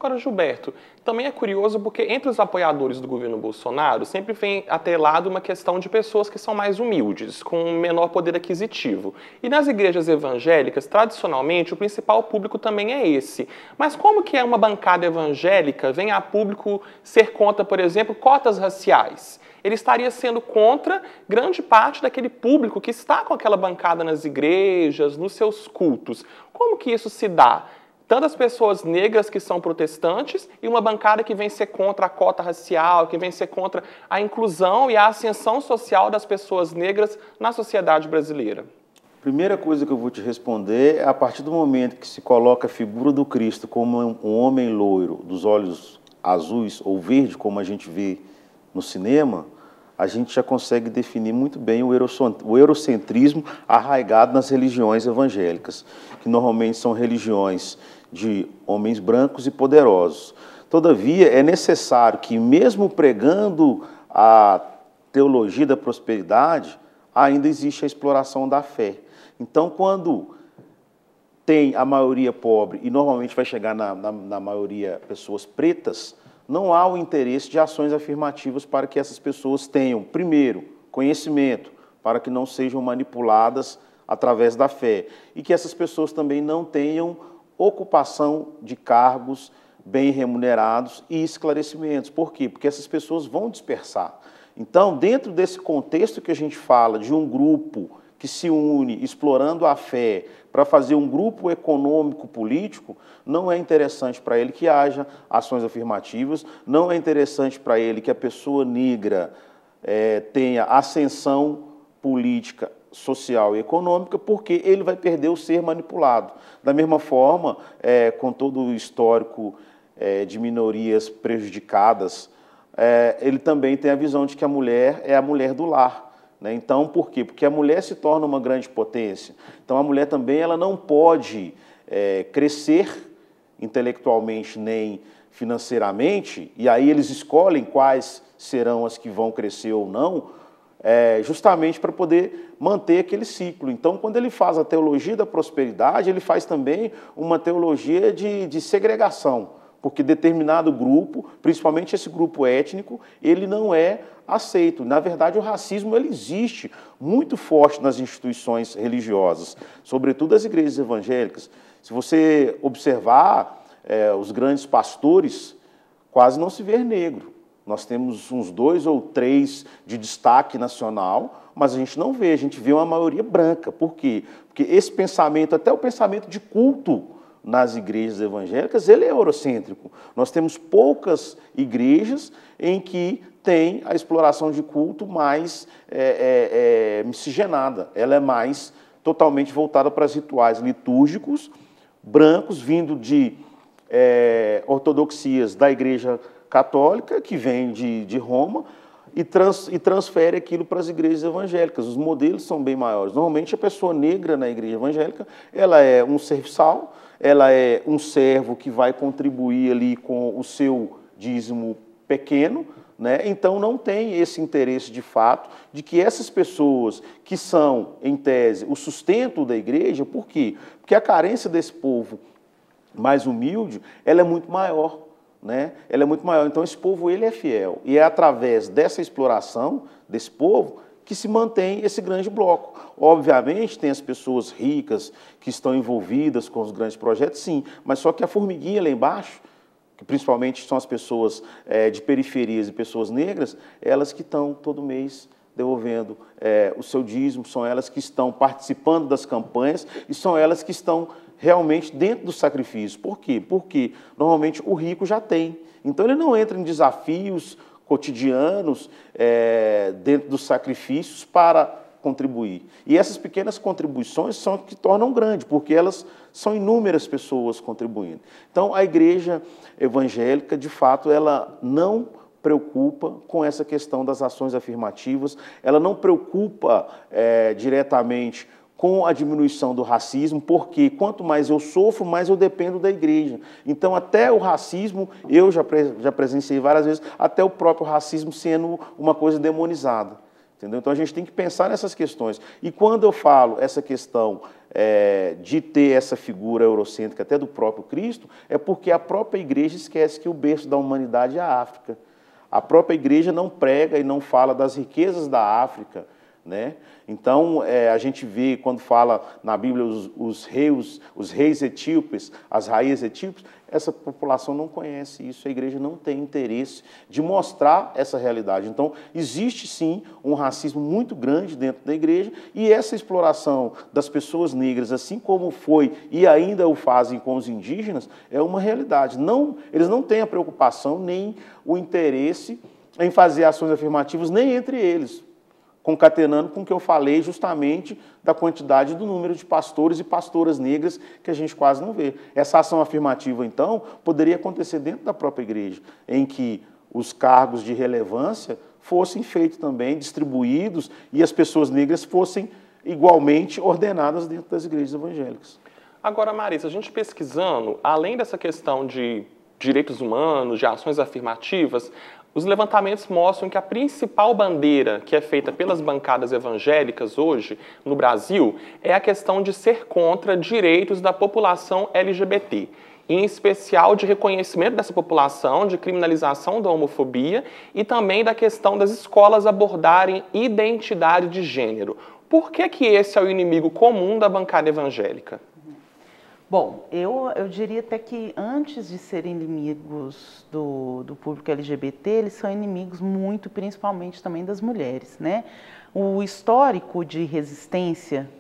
Agora, Gilberto, também é curioso porque entre os apoiadores do governo Bolsonaro sempre vem atrelado uma questão de pessoas que são mais humildes, com menor poder aquisitivo. E nas igrejas evangélicas, tradicionalmente, o principal público também é esse. Mas como que uma bancada evangélica vem a público ser contra, por exemplo, cotas raciais? Ele estaria sendo contra grande parte daquele público que está com aquela bancada nas igrejas, nos seus cultos. Como que isso se dá? Tantas pessoas negras que são protestantes e uma bancada que vem ser contra a cota racial, que vem ser contra a inclusão e a ascensão social das pessoas negras na sociedade brasileira. Primeira coisa que eu vou te responder é a partir do momento que se coloca a figura do Cristo como um homem loiro, dos olhos azuis ou verde, como a gente vê no cinema, a gente já consegue definir muito bem o eurocentrismo arraigado nas religiões evangélicas, que normalmente são religiões de homens brancos e poderosos. Todavia, é necessário que, mesmo pregando a teologia da prosperidade, ainda existe a exploração da fé. Então, quando tem a maioria pobre, e normalmente vai chegar na maioria pessoas pretas, não há o interesse de ações afirmativas para que essas pessoas tenham, primeiro, conhecimento, para que não sejam manipuladas através da fé, e que essas pessoas também não tenham ocupação de cargos bem remunerados e esclarecimentos. Por quê? Porque essas pessoas vão dispersar. Então, dentro desse contexto que a gente fala de um grupo que se une explorando a fé para fazer um grupo econômico-político, não é interessante para ele que haja ações afirmativas, não é interessante para ele que a pessoa negra tenha ascensão política, social e econômica, porque ele vai perder o ser manipulado. Da mesma forma, com todo o histórico de minorias prejudicadas, ele também tem a visão de que a mulher é a mulher do lar. Então, por quê? Porque a mulher se torna uma grande potência. Então, a mulher também ela não pode crescer intelectualmente nem financeiramente, e aí eles escolhem quais serão as que vão crescer ou não, justamente para poder manter aquele ciclo. Então, quando ele faz a teologia da prosperidade, ele faz também uma teologia de segregação, porque determinado grupo, principalmente esse grupo étnico, ele não é aceito. Na verdade, o racismo ele existe muito forte nas instituições religiosas, sobretudo as igrejas evangélicas. Se você observar, os grandes pastores, quase não se vê negro. Nós temos uns 2 ou 3 de destaque nacional, mas a gente não vê, a gente vê uma maioria branca. Por quê? Porque esse pensamento, até o pensamento de culto nas igrejas evangélicas, ele é eurocêntrico. Nós temos poucas igrejas em que tem a exploração de culto mais miscigenada. Ela é mais totalmente voltada para os rituais litúrgicos, brancos, vindo de ortodoxias da Igreja Católica, que vem de Roma, e transfere aquilo para as igrejas evangélicas. Os modelos são bem maiores. Normalmente, a pessoa negra na igreja evangélica, ela é um serviçal, ela é um servo que vai contribuir ali com o seu dízimo pequeno, né? Então, não tem esse interesse de fato de que essas pessoas que são, em tese, o sustento da igreja, por quê? Porque a carência desse povo mais humilde, ela é muito maior, né? Ela é muito maior. Então, esse povo ele é fiel. E é através dessa exploração desse povo que se mantém esse grande bloco. Obviamente, tem as pessoas ricas que estão envolvidas com os grandes projetos, sim, mas só que a formiguinha lá embaixo, que principalmente são as pessoas de periferias e pessoas negras, elas que estão todo mês devolvendo o seu dízimo, são elas que estão participando das campanhas e são elas que estão realmente dentro do sacrifício. Por quê? Porque normalmente o rico já tem. Então ele não entra em desafios cotidianos dentro dos sacrifícios para contribuir. E essas pequenas contribuições são as que tornam grande, porque elas são inúmeras pessoas contribuindo. Então a igreja evangélica, de fato, ela não preocupa com essa questão das ações afirmativas, ela não preocupa diretamente com a diminuição do racismo, porque quanto mais eu sofro, mais eu dependo da igreja. Então, até o racismo, eu já presenciei várias vezes, até o próprio racismo sendo uma coisa demonizada. Entendeu? Então a gente tem que pensar nessas questões. E quando eu falo essa questão de ter essa figura eurocêntrica até do próprio Cristo, é porque a própria igreja esquece que o berço da humanidade é a África. A própria igreja não prega e não fala das riquezas da África, né? Então, a gente vê, quando fala na Bíblia os reis etíopes, as rainhas etíopes, essa população não conhece isso, a igreja não tem interesse de mostrar essa realidade. Então, existe sim um racismo muito grande dentro da igreja e essa exploração das pessoas negras, assim como foi e ainda o fazem com os indígenas, é uma realidade. Eles não têm a preocupação nem o interesse em fazer ações afirmativas, nem entre eles, concatenando com o que eu falei justamente da quantidade do número de pastores e pastoras negras que a gente quase não vê. Essa ação afirmativa, então, poderia acontecer dentro da própria igreja, em que os cargos de relevância fossem feitos também, distribuídos, e as pessoas negras fossem igualmente ordenadas dentro das igrejas evangélicas. Agora, Marisa, a gente pesquisando, além dessa questão de direitos humanos, de ações afirmativas, os levantamentos mostram que a principal bandeira que é feita pelas bancadas evangélicas hoje no Brasil é a questão de ser contra direitos da população LGBT, em especial de reconhecimento dessa população, de criminalização da homofobia e também da questão das escolas abordarem identidade de gênero. Por que esse é o inimigo comum da bancada evangélica? Bom, eu diria até que antes de serem inimigos do público LGBT, eles são inimigos muito, principalmente também das mulheres, né? O histórico de resistência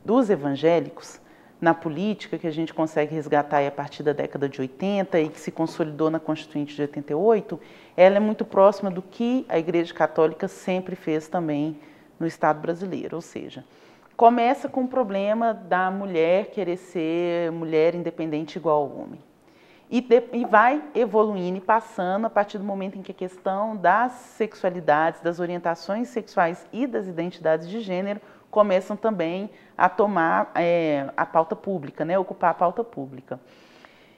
dos evangélicos na política, que a gente consegue resgatar a partir da década de 80 e que se consolidou na Constituinte de 88, ela é muito próxima do que a Igreja Católica sempre fez também no Estado brasileiro, ou seja, começa com o problema da mulher querer ser mulher independente igual ao homem. E vai evoluindo e passando a partir do momento em que a questão das sexualidades, das orientações sexuais e das identidades de gênero começam também a tomar a pauta pública, né, ocupar a pauta pública.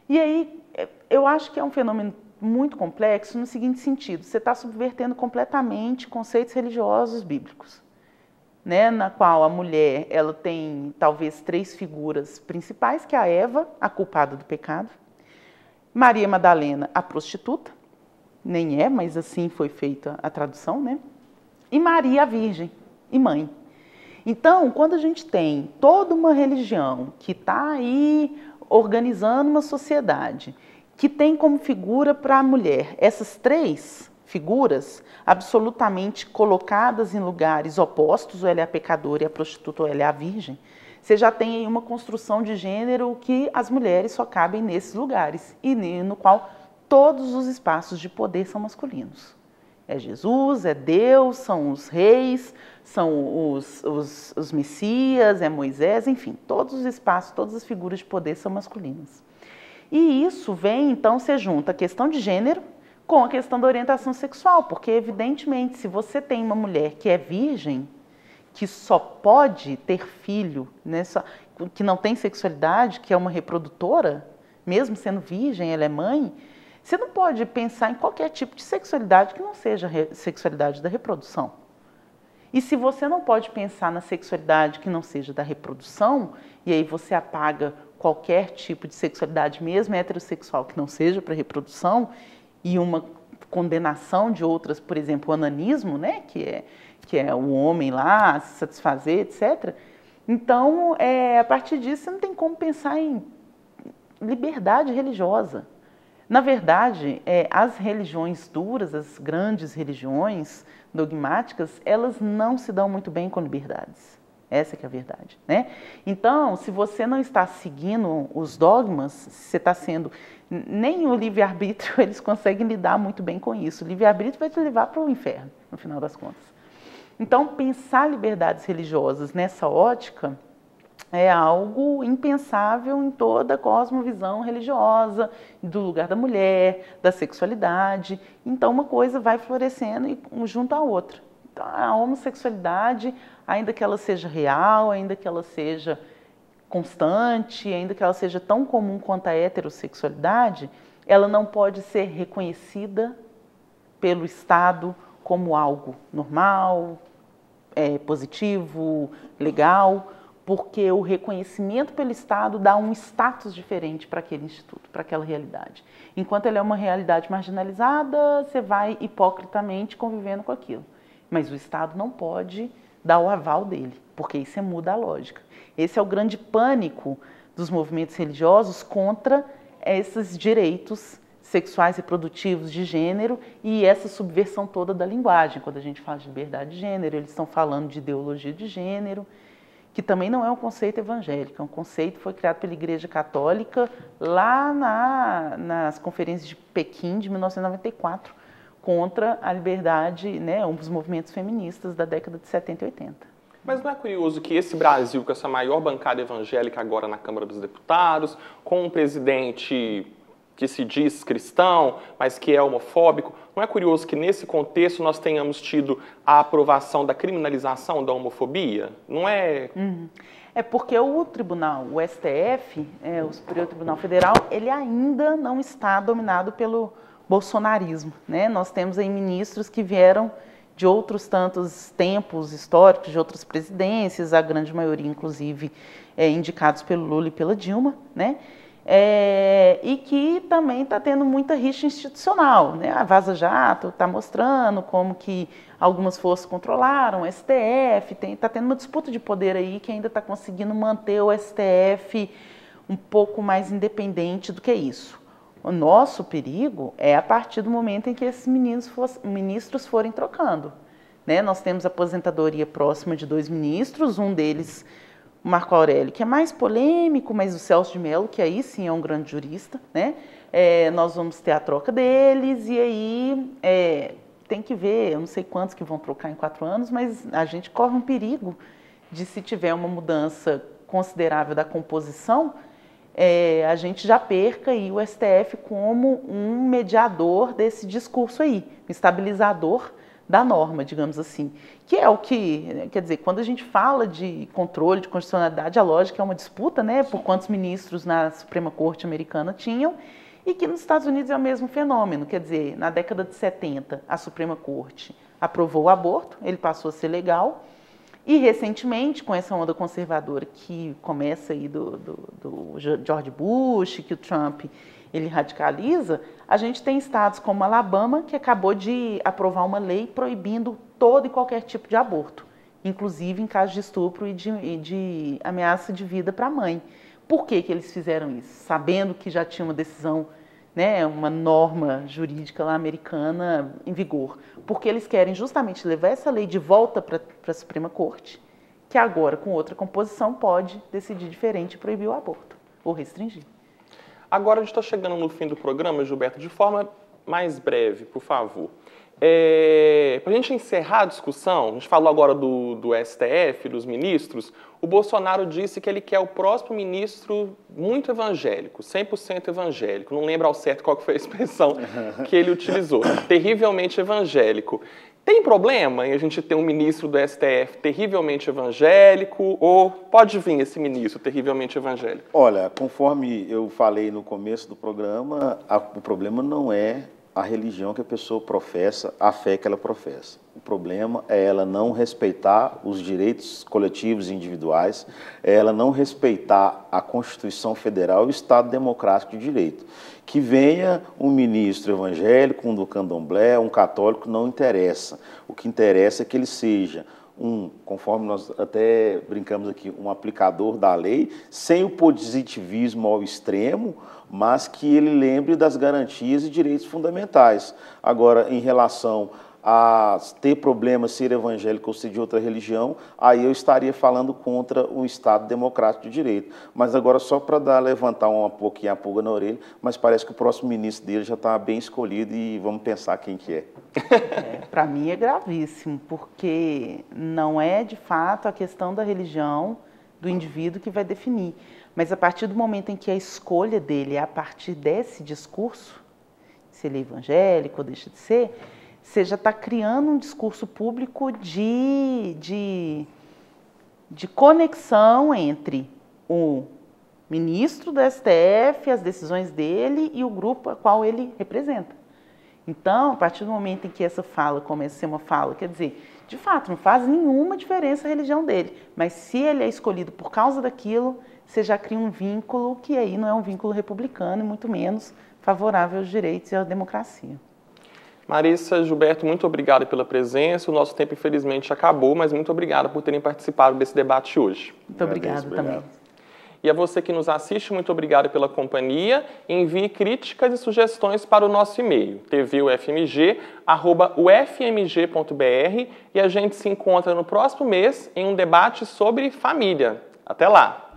E aí, eu acho que é um fenômeno muito complexo no seguinte sentido: você está subvertendo completamente conceitos religiosos bíblicos, né, na qual a mulher ela tem talvez 3 figuras principais, que é a Eva, a culpada do pecado, Maria Madalena, a prostituta, nem é, mas assim foi feita a tradução, né? E Maria, a Virgem e mãe. Então, quando a gente tem toda uma religião que está aí organizando uma sociedade, que tem como figura para a mulher essas 3 figuras absolutamente colocadas em lugares opostos, ou ela é a pecadora e a prostituta, ou ela é a virgem, você já tem aí uma construção de gênero que as mulheres só cabem nesses lugares, e no qual todos os espaços de poder são masculinos. É Jesus, é Deus, são os reis, são os messias, é Moisés, enfim, todos os espaços, todas as figuras de poder são masculinas. E isso vem, então, se junta a questão de gênero com a questão da orientação sexual, porque, evidentemente, se você tem uma mulher que é virgem, que só pode ter filho, né, que não tem sexualidade, que é uma reprodutora, mesmo sendo virgem, ela é mãe, você não pode pensar em qualquer tipo de sexualidade que não seja a sexualidade da reprodução. E se você não pode pensar na sexualidade que não seja da reprodução, e aí você apaga qualquer tipo de sexualidade, mesmo heterossexual, que não seja para reprodução, e uma condenação de outras, por exemplo, o onanismo, né, que é o homem lá se satisfazer, etc. Então, a partir disso, você não tem como pensar em liberdade religiosa. Na verdade, as religiões duras, as grandes religiões dogmáticas, elas não se dão muito bem com liberdades. Essa que é a verdade, né? Então, se você não está seguindo os dogmas, você está sendo... Nem o livre-arbítrio eles conseguem lidar muito bem com isso. O livre-arbítrio vai te levar para o inferno, no final das contas. Então, pensar liberdades religiosas nessa ótica é algo impensável em toda a cosmovisão religiosa, do lugar da mulher, da sexualidade. Então, uma coisa vai florescendo junto à outra. Então, a homossexualidade, ainda que ela seja real, ainda que ela seja constante, ainda que ela seja tão comum quanto a heterossexualidade, ela não pode ser reconhecida pelo Estado como algo normal, positivo, legal, porque o reconhecimento pelo Estado dá um status diferente para aquele instituto, para aquela realidade. Enquanto ele é uma realidade marginalizada, você vai hipocritamente convivendo com aquilo. Mas o Estado não pode dar o aval dele, porque isso muda a lógica. Esse é o grande pânico dos movimentos religiosos contra esses direitos sexuais e reprodutivos de gênero e essa subversão toda da linguagem. Quando a gente fala de liberdade de gênero, eles estão falando de ideologia de gênero, que também não é um conceito evangélico, é um conceito que foi criado pela Igreja Católica lá nas conferências de Pequim de 1994, contra a liberdade, né, um dos movimentos feministas da década de 70 e 80. Mas não é curioso que esse Brasil, com essa maior bancada evangélica agora na Câmara dos Deputados, com um presidente que se diz cristão, mas que é homofóbico, não é curioso que nesse contexto nós tenhamos tido a aprovação da criminalização da homofobia? Não é... É porque o tribunal, o STF, o Superior Tribunal Federal, ele ainda não está dominado pelo bolsonarismo, né? Nós temos aí ministros que vieram de outros tantos tempos históricos, de outras presidências, a grande maioria, inclusive, indicados pelo Lula e pela Dilma, né? E que também está tendo muita rixa institucional, né? A Vaza Jato está mostrando como que algumas forças controlaram, o STF, está tendo uma disputa de poder aí que ainda está conseguindo manter o STF um pouco mais independente do que isso. O nosso perigo é a partir do momento em que esses ministros forem trocando, né? Nós temos a aposentadoria próxima de 2 ministros, um deles, o Marco Aurélio, que é mais polêmico, mas o Celso de Mello, que aí sim é um grande jurista, né? Nós vamos ter a troca deles e aí tem que ver, eu não sei quantos que vão trocar em 4 anos, mas a gente corre um perigo de, se tiver uma mudança considerável da composição, a gente já perca aí o STF como um mediador desse discurso aí, um estabilizador da norma, digamos assim, que é o que, quer dizer, quando a gente fala de controle, de constitucionalidade, a lógica é uma disputa, né, por quantos ministros na Suprema Corte americana tinham, e que nos Estados Unidos é o mesmo fenômeno, quer dizer, na década de 70, a Suprema Corte aprovou o aborto, ele passou a ser legal, e recentemente, com essa onda conservadora que começa aí do George Bush, que o Trump ele radicaliza, a gente tem estados como Alabama, que acabou de aprovar uma lei proibindo todo e qualquer tipo de aborto, inclusive em caso de estupro e de ameaça de vida para a mãe. Por que eles fizeram isso? Sabendo que já tinha uma decisão, né, uma norma jurídica lá americana em vigor. Porque eles querem justamente levar essa lei de volta para a Suprema Corte, que agora, com outra composição, pode decidir diferente e proibir o aborto, ou restringir. Agora a gente está chegando no fim do programa, Gilberto, de forma mais breve, por favor. Para a gente encerrar a discussão, a gente falou agora do STF, dos ministros, o Bolsonaro disse que ele quer o próximo ministro muito evangélico, 100% evangélico. Não lembro ao certo qual que foi a expressão que ele utilizou. Terrivelmente evangélico. Tem problema em a gente ter um ministro do STF terrivelmente evangélico ou pode vir esse ministro terrivelmente evangélico? Olha, conforme eu falei no começo do programa, o problema não é a religião que a pessoa professa, a fé que ela professa. O problema é ela não respeitar os direitos coletivos e individuais, é ela não respeitar a Constituição Federal e o Estado Democrático de Direito. Que venha um ministro evangélico, um do candomblé, um católico, não interessa. O que interessa é que ele seja conforme nós até brincamos aqui, um aplicador da lei, sem o positivismo ao extremo, mas que ele lembre das garantias e direitos fundamentais. Agora, em relação a ter problema ser evangélico ou ser de outra religião, aí eu estaria falando contra um Estado democrático de direito. Mas agora, só para levantar um pouquinho a pulga na orelha, mas parece que o próximo ministro dele já está bem escolhido e vamos pensar quem que é. Para mim é gravíssimo, porque não é de fato a questão da religião do indivíduo que vai definir, mas a partir do momento em que a escolha dele é a partir desse discurso, se ele é evangélico ou deixa de ser, você já está criando um discurso público de conexão entre o ministro do STF, as decisões dele e o grupo a qual ele representa. Então, a partir do momento em que essa fala começa a ser uma fala, quer dizer, de fato, não faz nenhuma diferença a religião dele. Mas se ele é escolhido por causa daquilo, você já cria um vínculo que aí não é um vínculo republicano e muito menos favorável aos direitos e à democracia. Marissa, Gilberto, muito obrigado pela presença. O nosso tempo, infelizmente, acabou, mas muito obrigado por terem participado desse debate hoje. Muito obrigada também. E a você que nos assiste, muito obrigado pela companhia. Envie críticas e sugestões para o nosso e-mail, tvufmg@ufmg.br, e a gente se encontra no próximo mês em um debate sobre família. Até lá!